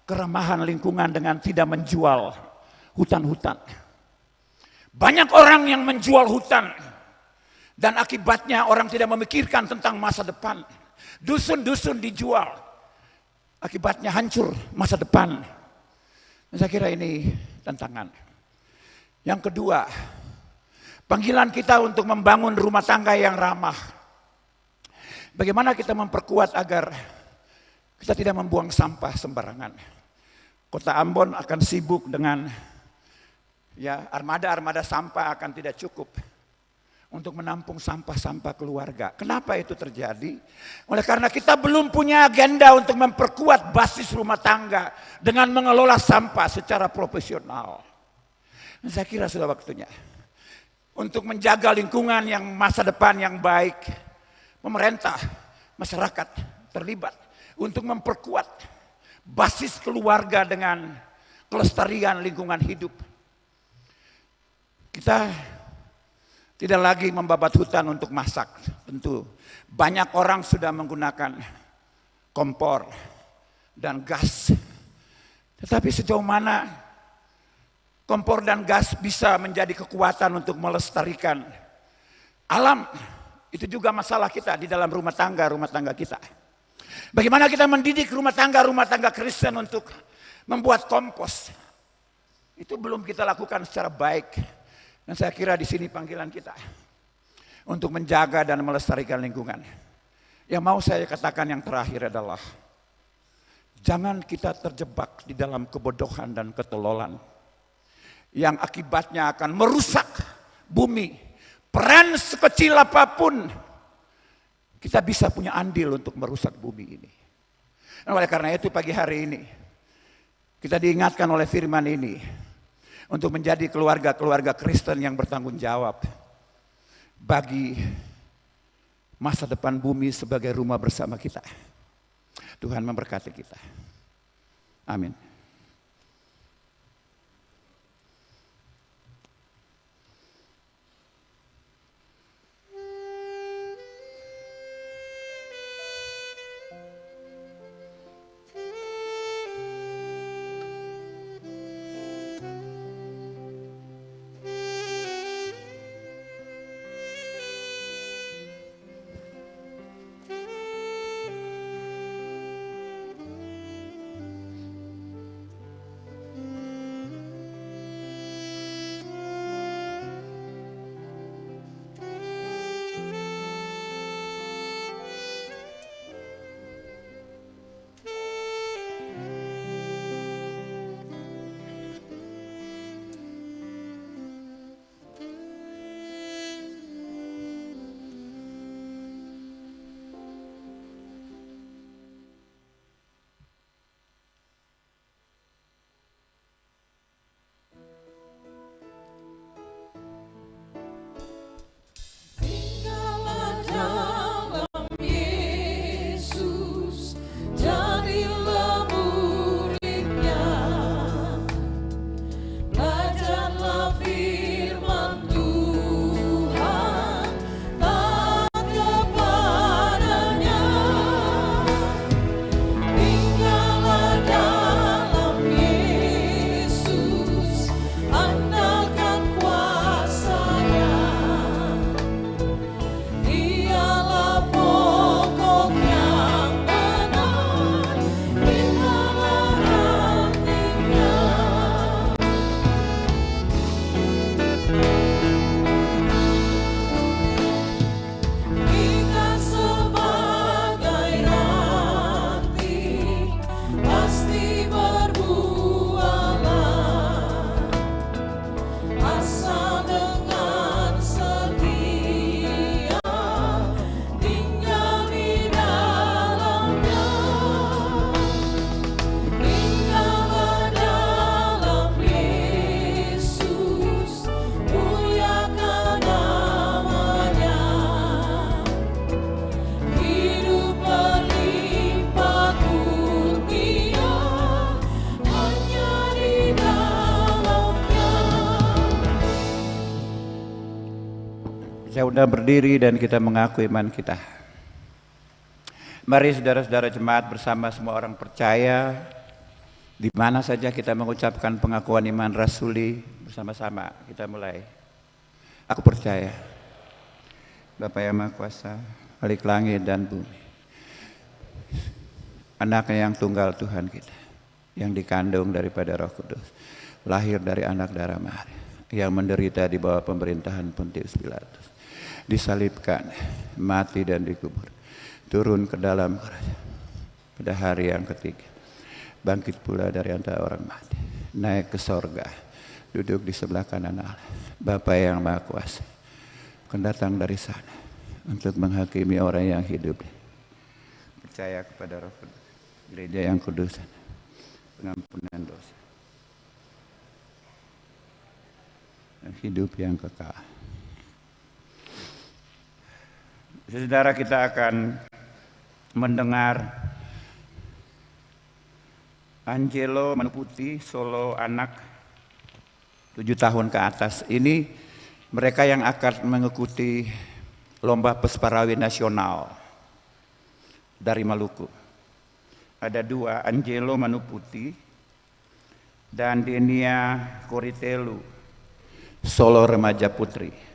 keramahan lingkungan dengan tidak menjual hutan-hutan. Banyak orang yang menjual hutan dan akibatnya orang tidak memikirkan tentang masa depan. Dusun-dusun dijual, akibatnya hancur masa depan. Saya kira ini tantangan. Yang kedua, panggilan kita untuk membangun rumah tangga yang ramah. Bagaimana kita memperkuat agar kita tidak membuang sampah sembarangan. Kota Ambon akan sibuk dengan armada-armada sampah akan tidak cukup untuk menampung sampah-sampah keluarga. Kenapa itu terjadi? Oleh karena kita belum punya agenda untuk memperkuat basis rumah tangga dengan mengelola sampah secara profesional. Dan saya kira sudah waktunya untuk menjaga lingkungan yang masa depan yang baik. Pemerintah, masyarakat terlibat untuk memperkuat basis keluarga dengan kelestarian lingkungan hidup. Kita tidak lagi membabat hutan untuk masak, tentu. Banyak orang sudah menggunakan kompor dan gas. Tetapi sejauh mana kompor dan gas bisa menjadi kekuatan untuk melestarikan alam? Itu juga masalah kita di dalam rumah tangga kita. Bagaimana kita mendidik rumah tangga Kristen untuk membuat kompos? Itu belum kita lakukan secara baik. Dan saya kira di sini panggilan kita untuk menjaga dan melestarikan lingkungan. Yang mau saya katakan yang terakhir adalah jangan kita terjebak di dalam kebodohan dan ketololan yang akibatnya akan merusak bumi. Peran sekecil apapun kita bisa punya andil untuk merusak bumi ini. Dan oleh karena itu pagi hari ini kita diingatkan oleh firman ini untuk menjadi keluarga-keluarga Kristen yang bertanggung jawab bagi masa depan bumi sebagai rumah bersama kita. Tuhan memberkati kita. Amin. Saya sudah berdiri dan kita mengaku iman kita. Mari saudara-saudara jemaat bersama semua orang percaya, di mana saja kita mengucapkan pengakuan iman rasuli bersama-sama. Kita mulai. Aku percaya Bapa yang Maha Kuasa, Khalik langit dan bumi, Anaknya yang tunggal Tuhan kita, yang dikandung daripada Roh Kudus, lahir dari anak darah Maria, yang menderita di bawah pemerintahan Pontius Pilatus, disalibkan, mati dan dikubur, turun ke dalam kerajaan, pada hari yang ketiga bangkit pula dari antara orang mati, naik ke sorga, duduk di sebelah kanan Allah, Bapa yang Maha Kuasa, akan datang dari sana untuk menghakimi orang yang hidup. Percaya kepada Roh Kudus, gereja yang kudus, pengampunan dosa, dan hidup yang kekal. Saudara, kita akan mendengar Angelo Manuputi, solo anak 7 tahun ke atas. Ini mereka yang akan mengikuti lomba Pesparawin Nasional dari Maluku. Ada 2, Angelo Manuputi dan Denia Koritelu, solo remaja putri.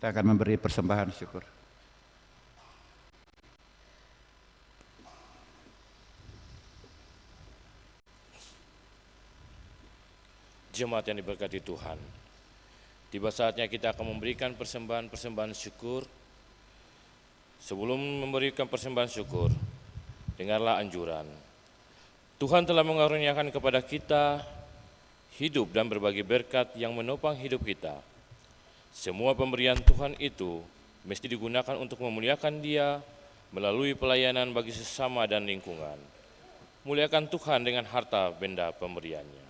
Kita akan memberi persembahan syukur. Jemaat yang diberkati Tuhan, tiba saatnya kita akan memberikan persembahan-persembahan syukur. Sebelum memberikan persembahan syukur, dengarlah anjuran. Tuhan telah mengaruniakan kepada kita hidup dan berbagai berkat yang menopang hidup kita. Semua pemberian Tuhan itu mesti digunakan untuk memuliakan Dia melalui pelayanan bagi sesama dan lingkungan. Muliakan Tuhan dengan harta benda pemberiannya.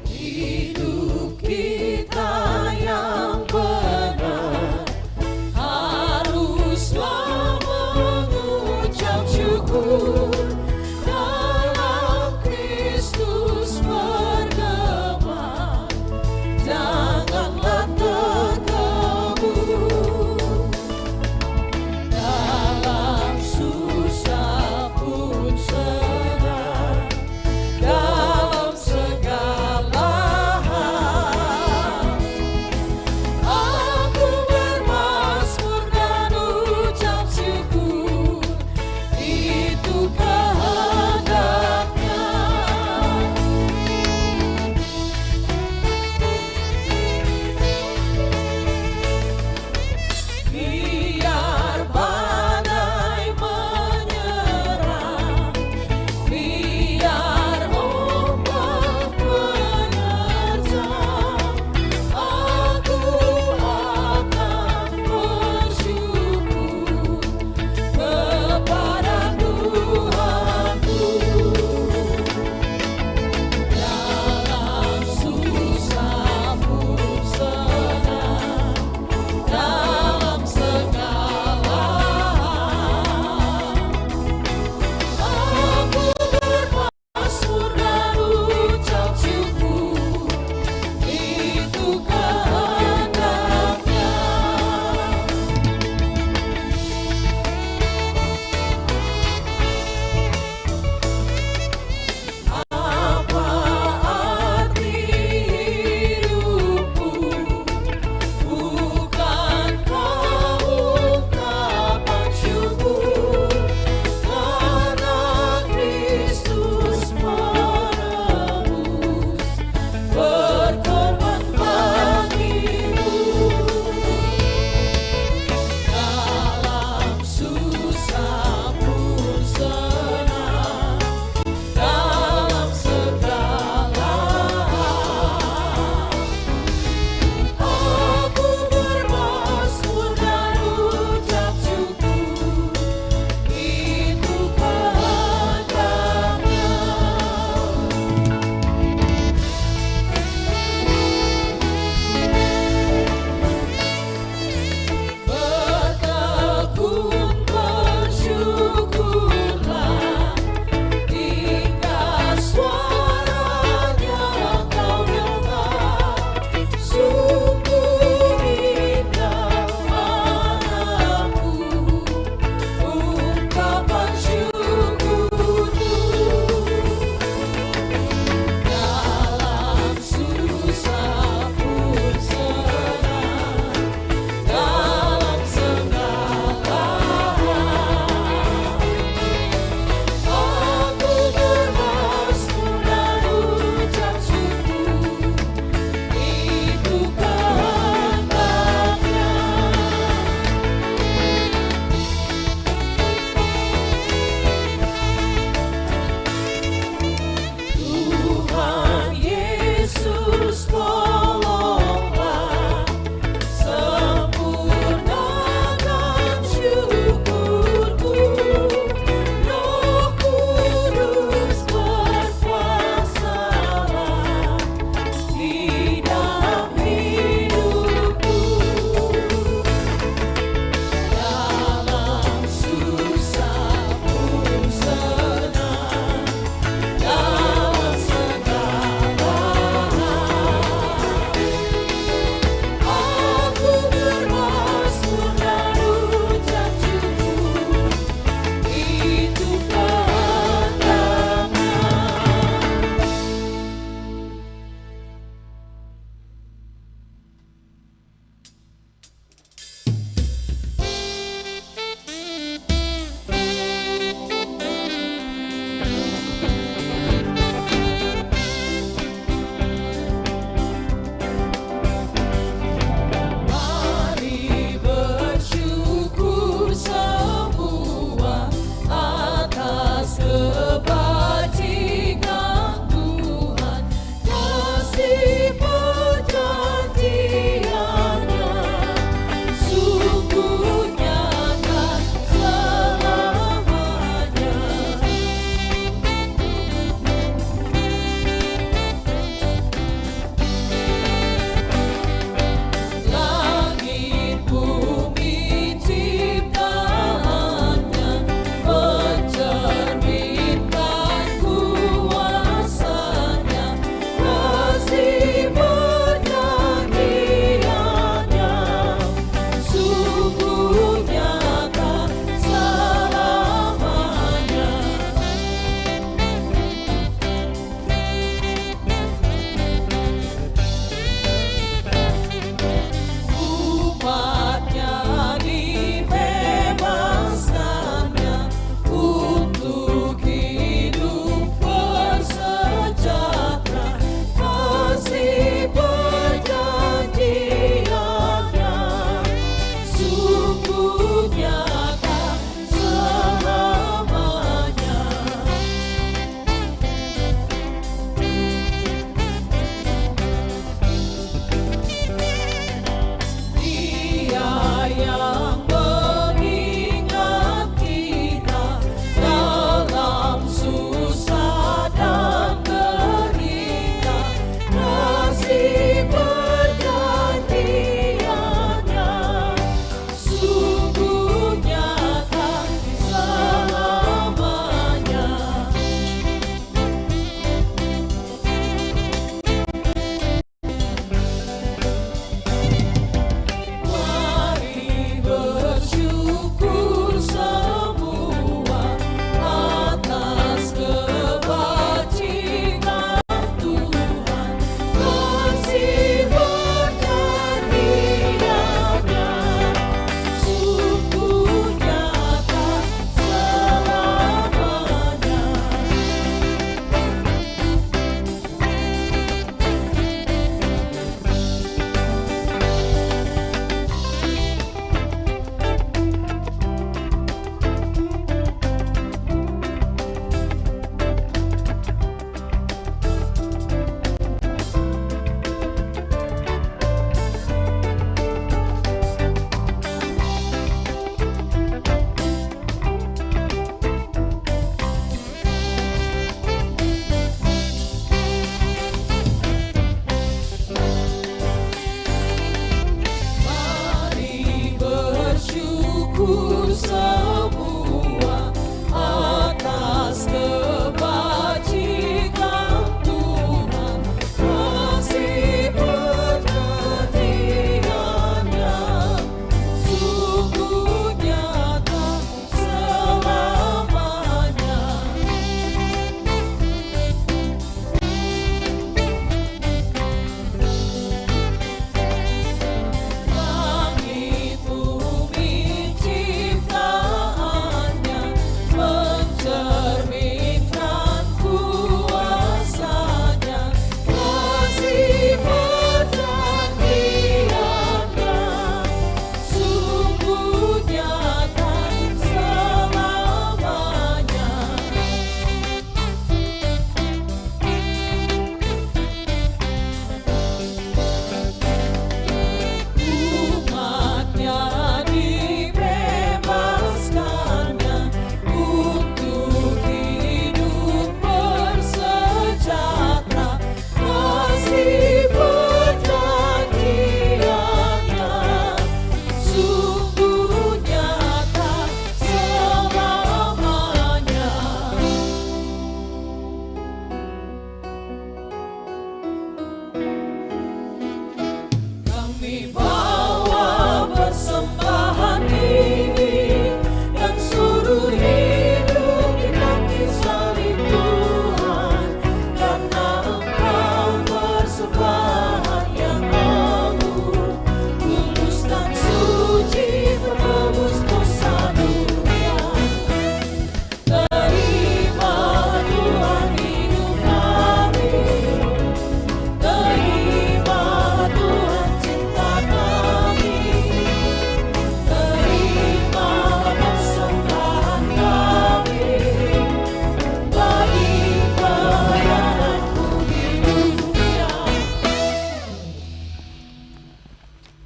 Di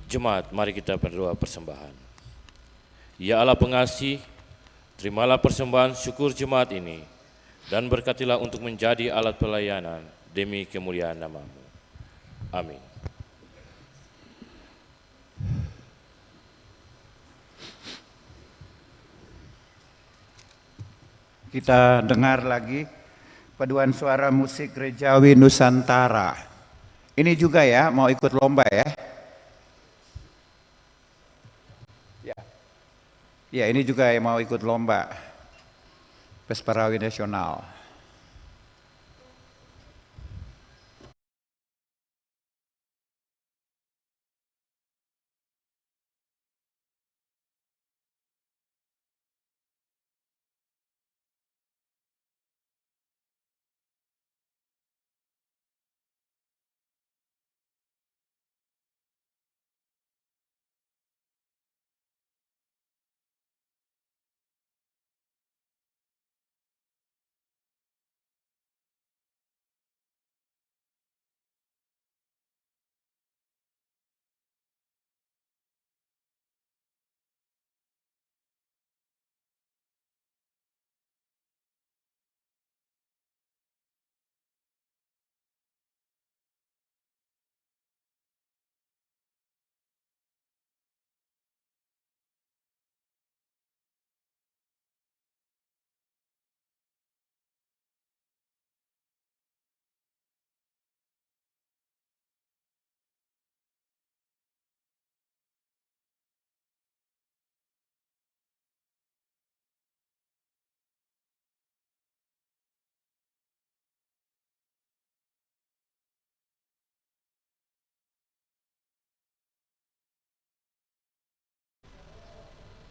Jemaat, mari kita berdoa persembahan. Ya Allah pengasih, terimalah persembahan syukur jemaat ini dan berkatilah untuk menjadi alat pelayanan demi kemuliaan nama-Mu. Amin. Kita dengar lagi paduan suara musik gerejawi Nusantara. Ini juga ya, mau ikut lomba ya. Ya, ini juga yang mau ikut lomba Pesparawi Nasional.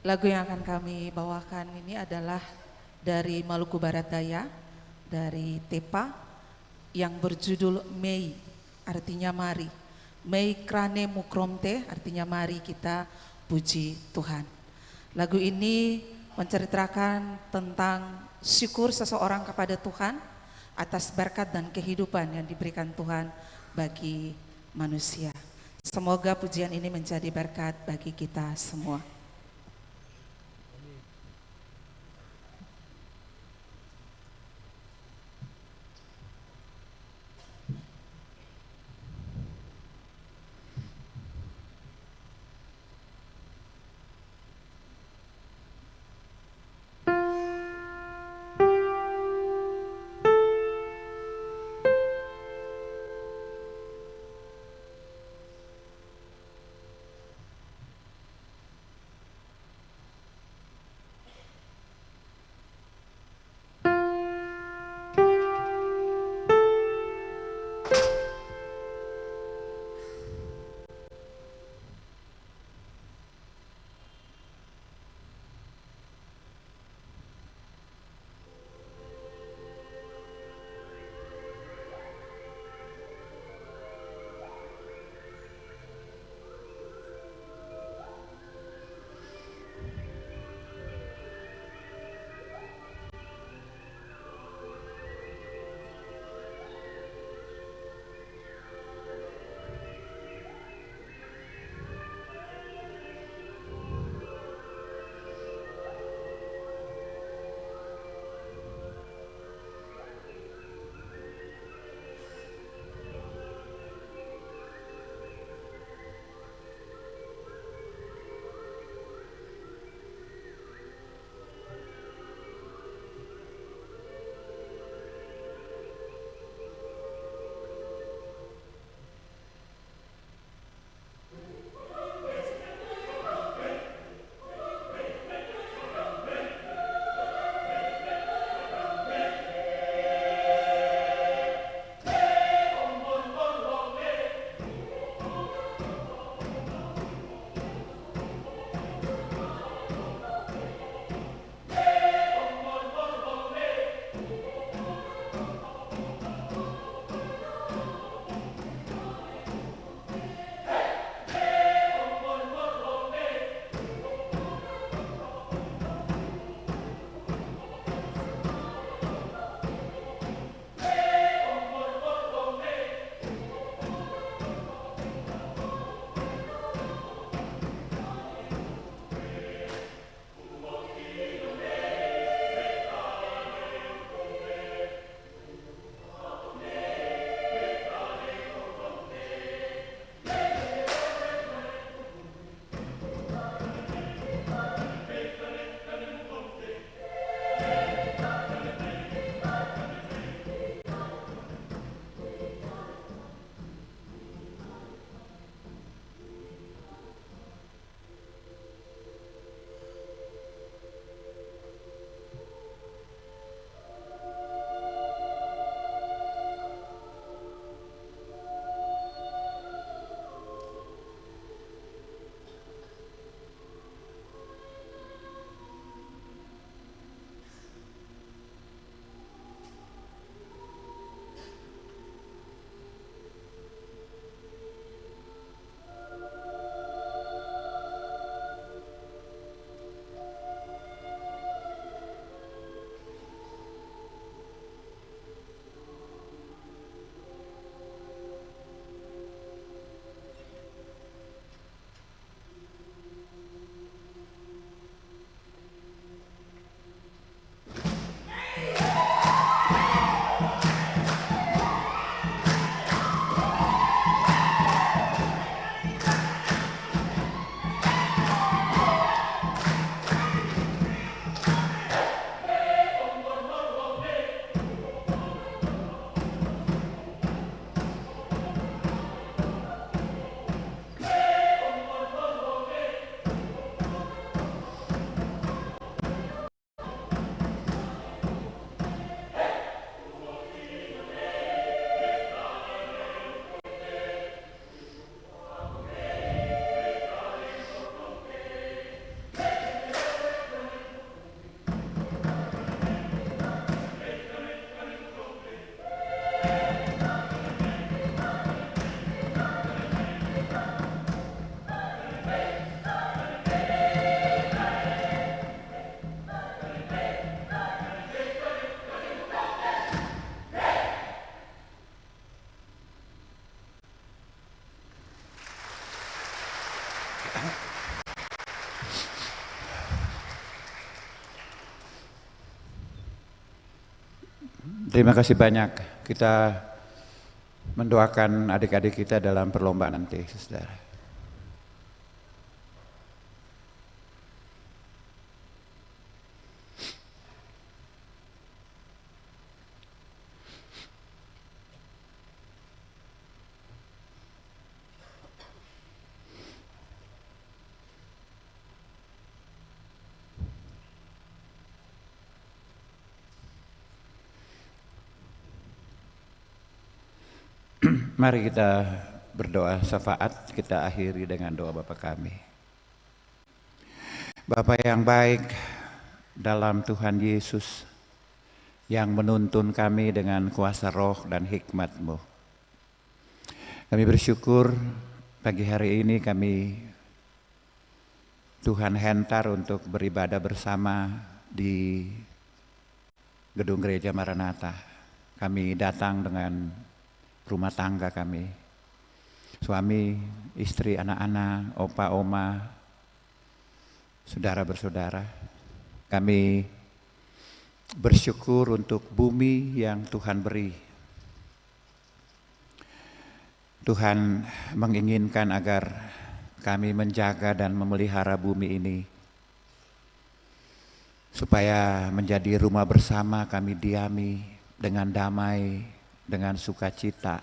Lagu yang akan kami bawakan ini adalah dari Maluku Barat Daya, dari Tepa, yang berjudul Mei, artinya mari. Mei krane mukromte, artinya mari kita puji Tuhan. Lagu ini menceritakan tentang syukur seseorang kepada Tuhan atas berkat dan kehidupan yang diberikan Tuhan bagi manusia. Semoga pujian ini menjadi berkat bagi kita semua. Terima kasih banyak. Kita mendoakan adik-adik kita dalam perlombaan nanti, saudara. Mari kita berdoa syafaat, kita akhiri dengan doa Bapa kami. Bapa yang baik dalam Tuhan Yesus yang menuntun kami dengan kuasa roh dan hikmat-Mu. Kami bersyukur pagi hari ini Tuhan hentar untuk beribadah bersama di gedung gereja Maranatha. Kami datang dengan rumah tangga kami, suami, istri, anak-anak, opa, oma, saudara bersaudara. Kami bersyukur untuk bumi yang Tuhan beri. Tuhan menginginkan agar kami menjaga dan memelihara bumi ini, supaya menjadi rumah bersama kami diami dengan damai, dengan sukacita.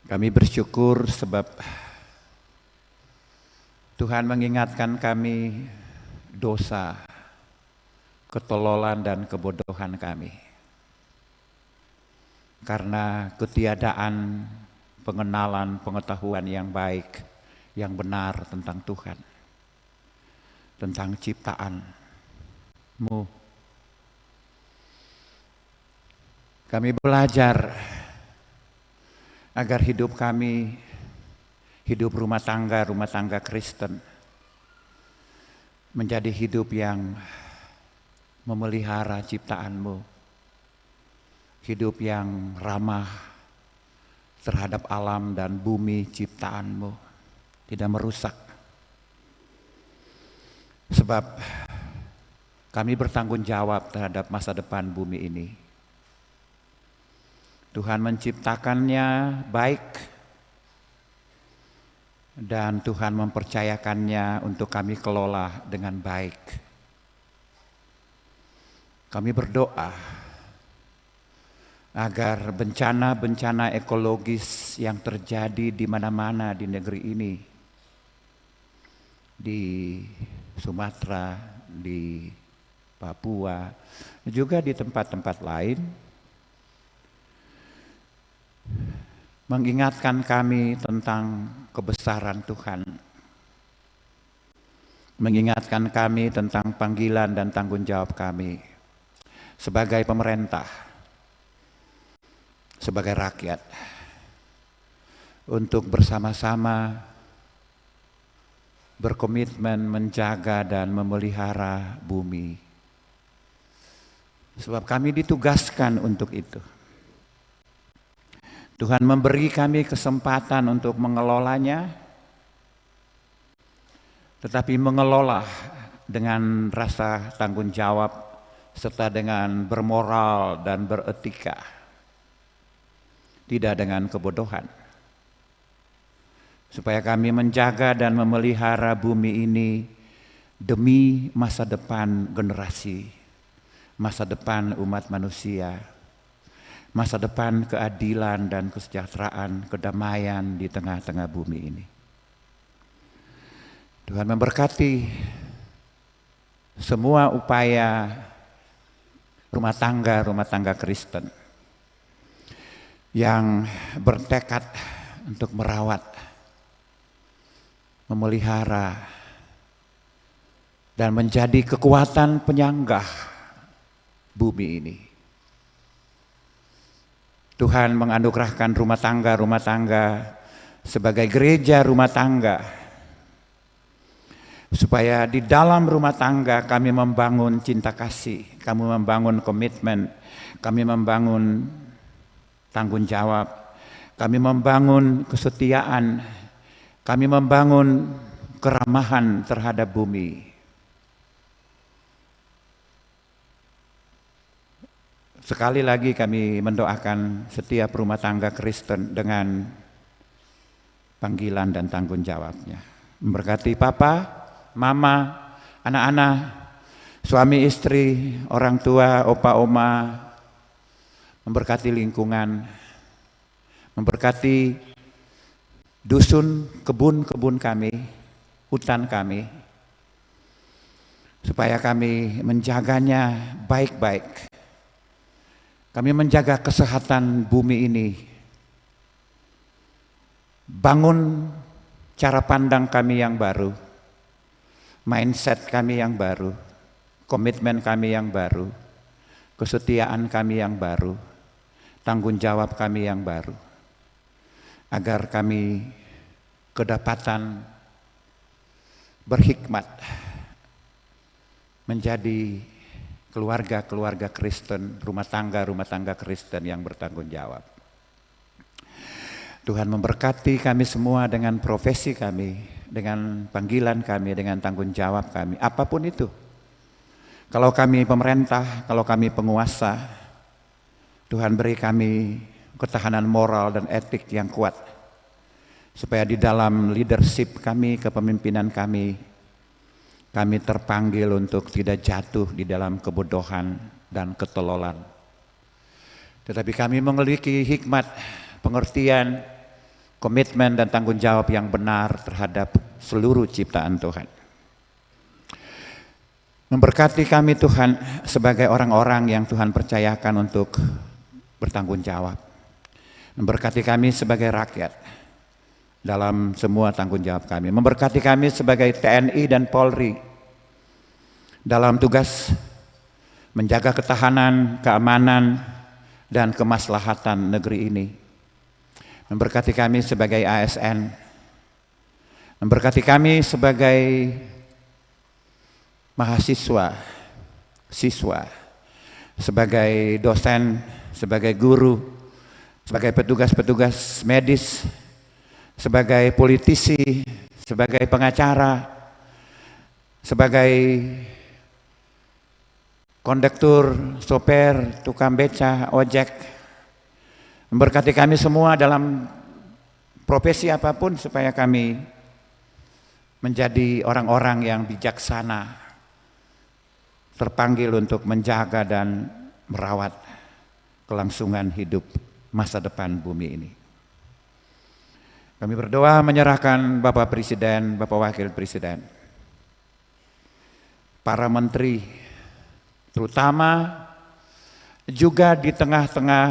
Kami bersyukur sebab Tuhan mengingatkan kami dosa, ketololan dan kebodohan kami. Karena ketiadaan pengenalan, pengetahuan yang baik, yang benar tentang Tuhan, tentang ciptaan-Mu. Kami belajar agar hidup kami, hidup rumah tangga Kristen, menjadi hidup yang memelihara ciptaan-Mu, hidup yang ramah terhadap alam dan bumi ciptaan-Mu, tidak merusak. Sebab kami bertanggung jawab terhadap masa depan bumi ini. Tuhan menciptakannya baik dan Tuhan mempercayakannya untuk kami kelola dengan baik. Kami berdoa agar bencana-bencana ekologis yang terjadi di mana-mana di negeri ini, di Sumatera, di Papua, juga di tempat-tempat lain, mengingatkan kami tentang kebesaran Tuhan, mengingatkan kami tentang panggilan dan tanggung jawab kami sebagai pemerintah, sebagai rakyat, untuk bersama-sama berkomitmen menjaga dan memelihara bumi. Sebab kami ditugaskan untuk itu. Tuhan memberi kami kesempatan untuk mengelolanya, tetapi mengelola dengan rasa tanggung jawab serta dengan bermoral dan beretika, tidak dengan kebodohan. Supaya kami menjaga dan memelihara bumi ini demi masa depan generasi, masa depan umat manusia, masa depan keadilan dan kesejahteraan, kedamaian di tengah-tengah bumi ini. Tuhan memberkati semua upaya rumah tangga Kristen yang bertekad untuk merawat, memelihara, dan menjadi kekuatan penyanggah bumi ini. Tuhan menganugerahkan rumah tangga sebagai gereja rumah tangga, supaya di dalam rumah tangga kami membangun cinta kasih, kami membangun komitmen, kami membangun tanggung jawab, kami membangun kesetiaan, kami membangun keramahan terhadap bumi. Sekali lagi kami mendoakan setiap rumah tangga Kristen dengan panggilan dan tanggung jawabnya. Memberkati papa, mama, anak-anak, suami istri, orang tua, opa, oma, memberkati lingkungan, memberkati dusun, kebun-kebun kami, hutan kami, supaya kami menjaganya baik-baik. Kami menjaga kesehatan bumi ini, bangun cara pandang kami yang baru, mindset kami yang baru, komitmen kami yang baru, kesetiaan kami yang baru, tanggung jawab kami yang baru, agar kami kedapatan berhikmat menjadi keluarga-keluarga Kristen, rumah tangga Kristen yang bertanggung jawab. Tuhan memberkati kami semua dengan profesi kami, dengan panggilan kami, dengan tanggung jawab kami, apapun itu. Kalau kami pemerintah, kalau kami penguasa, Tuhan beri kami ketahanan moral dan etik yang kuat, supaya di dalam leadership kami, kepemimpinan kami terpanggil untuk tidak jatuh di dalam kebodohan dan ketelolan. Tetapi kami memiliki hikmat, pengertian, komitmen dan tanggung jawab yang benar terhadap seluruh ciptaan Tuhan. Memberkati kami Tuhan sebagai orang-orang yang Tuhan percayakan untuk bertanggung jawab. Memberkati kami sebagai rakyat dalam semua tanggung jawab kami. Memberkati kami sebagai TNI dan Polri dalam tugas menjaga ketahanan, keamanan, dan kemaslahatan negeri ini. Memberkati kami sebagai ASN, memberkati kami sebagai mahasiswa, siswa, sebagai dosen, sebagai guru, sebagai petugas-petugas medis, sebagai politisi, sebagai pengacara, sebagai kondektur, sopir, tukang beca, ojek. Memberkati kami semua dalam profesi apapun supaya kami menjadi orang-orang yang bijaksana, terpanggil untuk menjaga dan merawat kelangsungan hidup masa depan bumi ini. Kami berdoa menyerahkan Bapak Presiden, Bapak Wakil Presiden, para menteri, terutama juga di tengah-tengah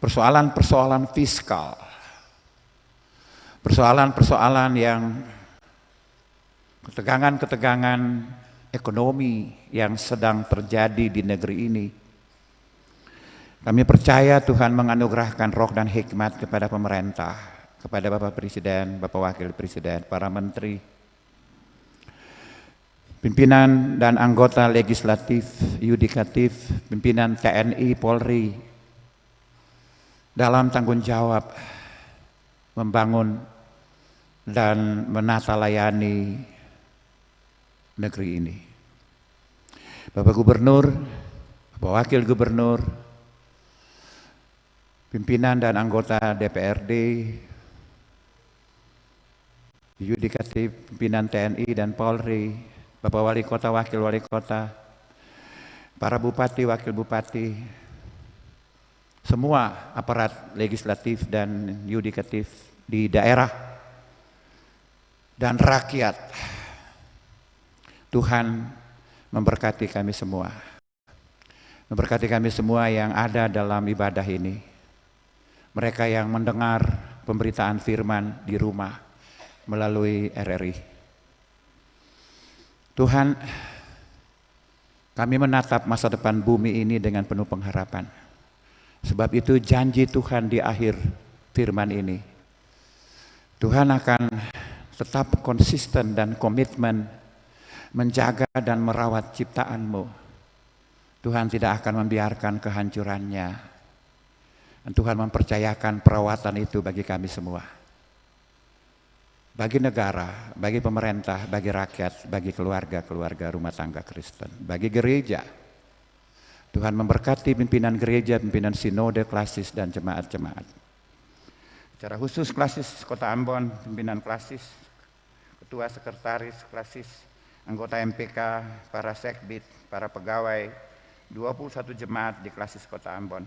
persoalan-persoalan fiskal, persoalan-persoalan yang ketegangan-ketegangan ekonomi yang sedang terjadi di negeri ini. Kami percaya Tuhan menganugerahkan roh dan hikmat kepada pemerintah, kepada Bapak Presiden, Bapak Wakil Presiden, para menteri, pimpinan dan anggota legislatif, yudikatif, pimpinan TNI, Polri, dalam tanggung jawab membangun dan menata layani negeri ini. Bapak Gubernur, Bapak Wakil Gubernur, pimpinan dan anggota DPRD, yudikatif, pimpinan TNI dan Polri, Bapak Wali Kota, Wakil Wali Kota, para bupati, wakil bupati, semua aparat legislatif dan yudikatif di daerah, dan rakyat. Tuhan memberkati kami semua. Memberkati kami semua yang ada dalam ibadah ini. Mereka yang mendengar pemberitaan firman di rumah melalui RRI. Tuhan, kami menatap masa depan bumi ini dengan penuh pengharapan. Sebab itu janji Tuhan di akhir firman ini, Tuhan akan tetap konsisten dan komitmen menjaga dan merawat ciptaan-Mu. Tuhan tidak akan membiarkan kehancurannya. Dan Tuhan mempercayakan perawatan itu bagi kami semua. Bagi negara, bagi pemerintah, bagi rakyat, bagi keluarga-keluarga rumah tangga Kristen, bagi gereja. Tuhan memberkati pimpinan gereja, pimpinan sinode, klasis, dan jemaat-jemaat. Secara khusus klasis Kota Ambon, pimpinan klasis, ketua sekretaris klasis, anggota MPK, para sekbid, para pegawai, 21 jemaat di klasis Kota Ambon.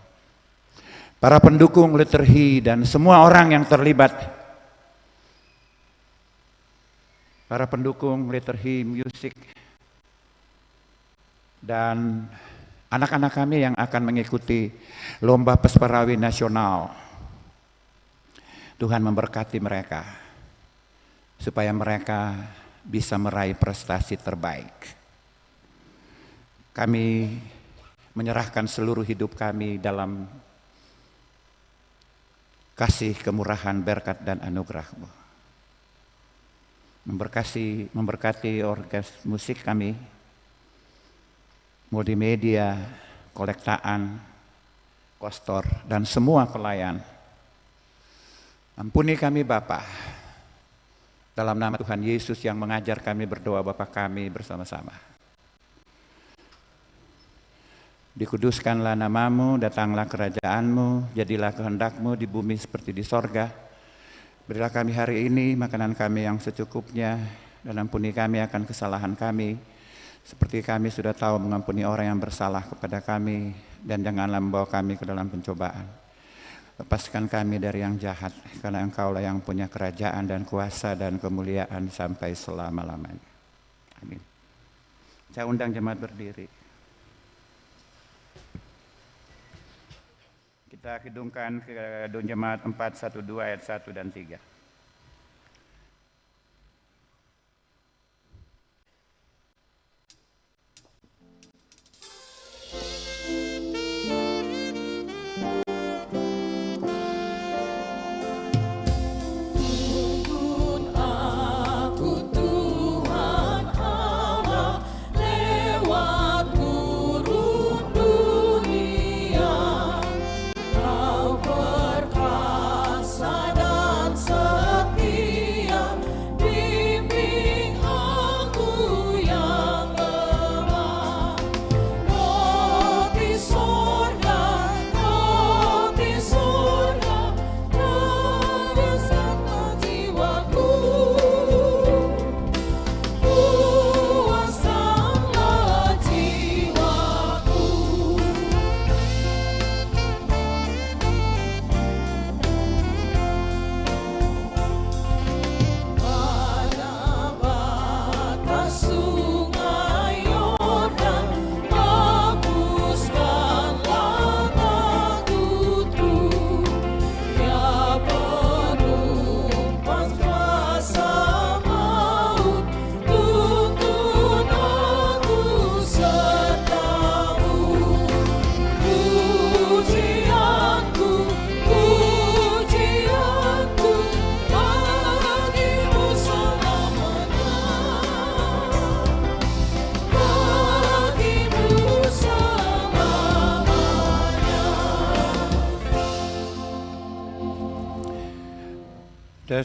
Para pendukung liturgi dan semua orang yang terlibat. Para pendukung liturgi musik dan anak-anak kami yang akan mengikuti lomba Pesperawi Nasional. Tuhan memberkati mereka supaya mereka bisa meraih prestasi terbaik. Kami menyerahkan seluruh hidup kami dalam kasih, kemurahan, berkat, dan anugerah-Mu. Memberkati orkes musik kami, multimedia, kolektaan, kostor, dan semua pelayan. Ampuni kami Bapa, dalam nama Tuhan Yesus yang mengajar kami berdoa Bapa kami bersama-sama. Dikuduskanlah namamu, datanglah kerajaanmu, jadilah kehendak-Mu di bumi seperti di sorga. Berilah kami hari ini makanan kami yang secukupnya, dan ampuni kami akan kesalahan kami, seperti kami sudah tahu mengampuni orang yang bersalah kepada kami, dan janganlah membawa kami ke dalam pencobaan. Lepaskan kami dari yang jahat, karena Engkaulah yang punya kerajaan dan kuasa dan kemuliaan sampai selama-lamanya. Amin. Saya undang jemaat berdiri. Kita kidungkan ke Don Jemaat 412 ayat 1 dan 3.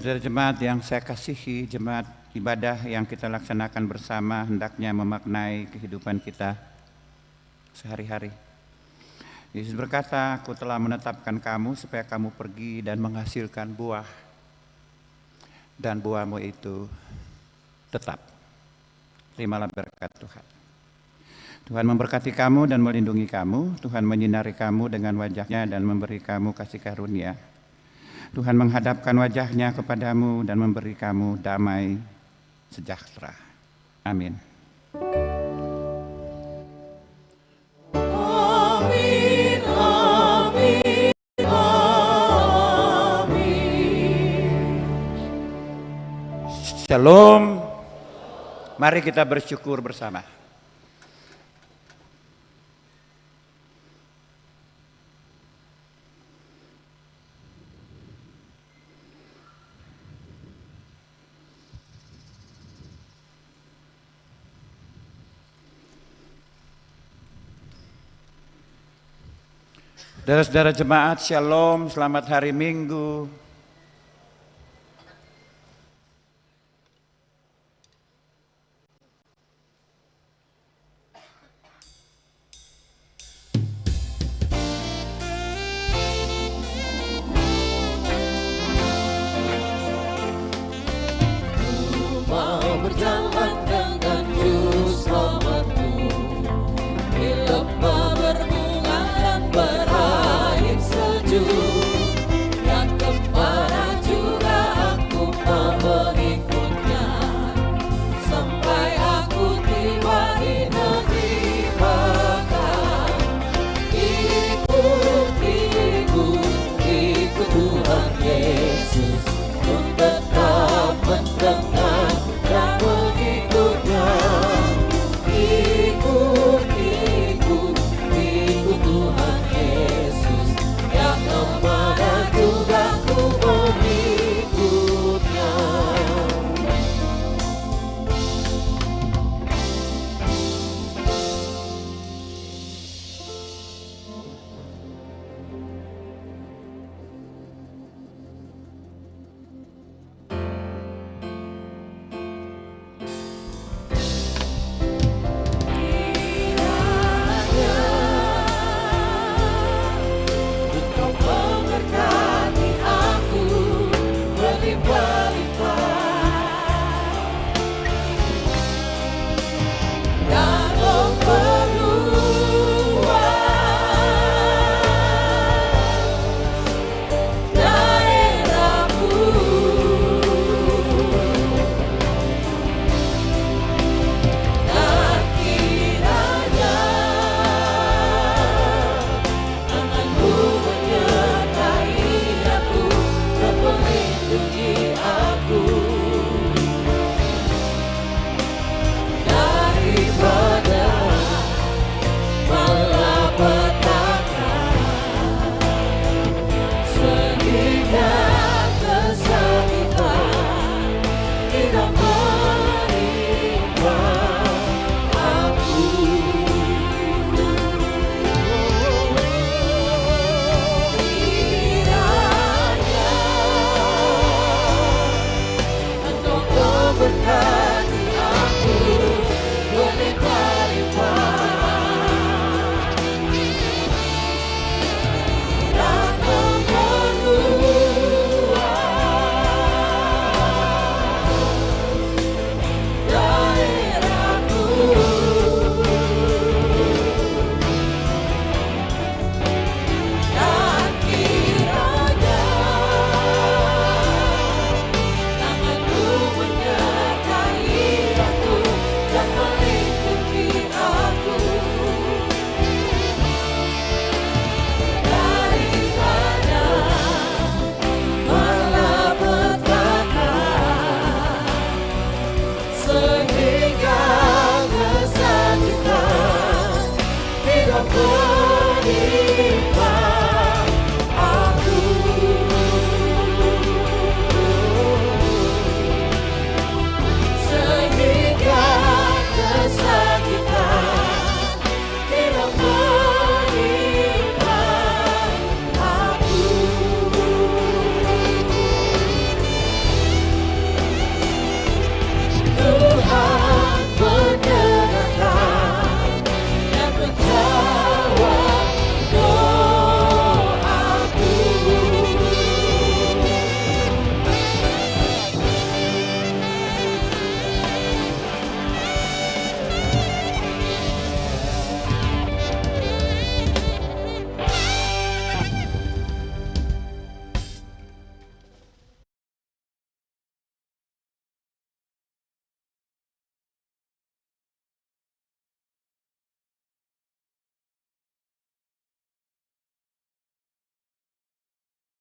Saudara jemaat yang saya kasihi, jemaat ibadah yang kita laksanakan bersama hendaknya memaknai kehidupan kita sehari-hari. Yesus berkata, aku telah menetapkan kamu supaya kamu pergi dan menghasilkan buah. Dan buahmu itu tetap. Terimalah berkat Tuhan. Tuhan memberkati kamu dan melindungi kamu. Tuhan menyinari kamu dengan wajah-Nya dan memberi kamu kasih karunia. Tuhan menghadapkan wajah-Nya kepadamu dan memberi kamu damai sejahtera. Amin. Amin, amin, amin. Shalom. Mari kita bersyukur bersama. Saudara-saudara jemaat, shalom, selamat hari Minggu. Mau berjalan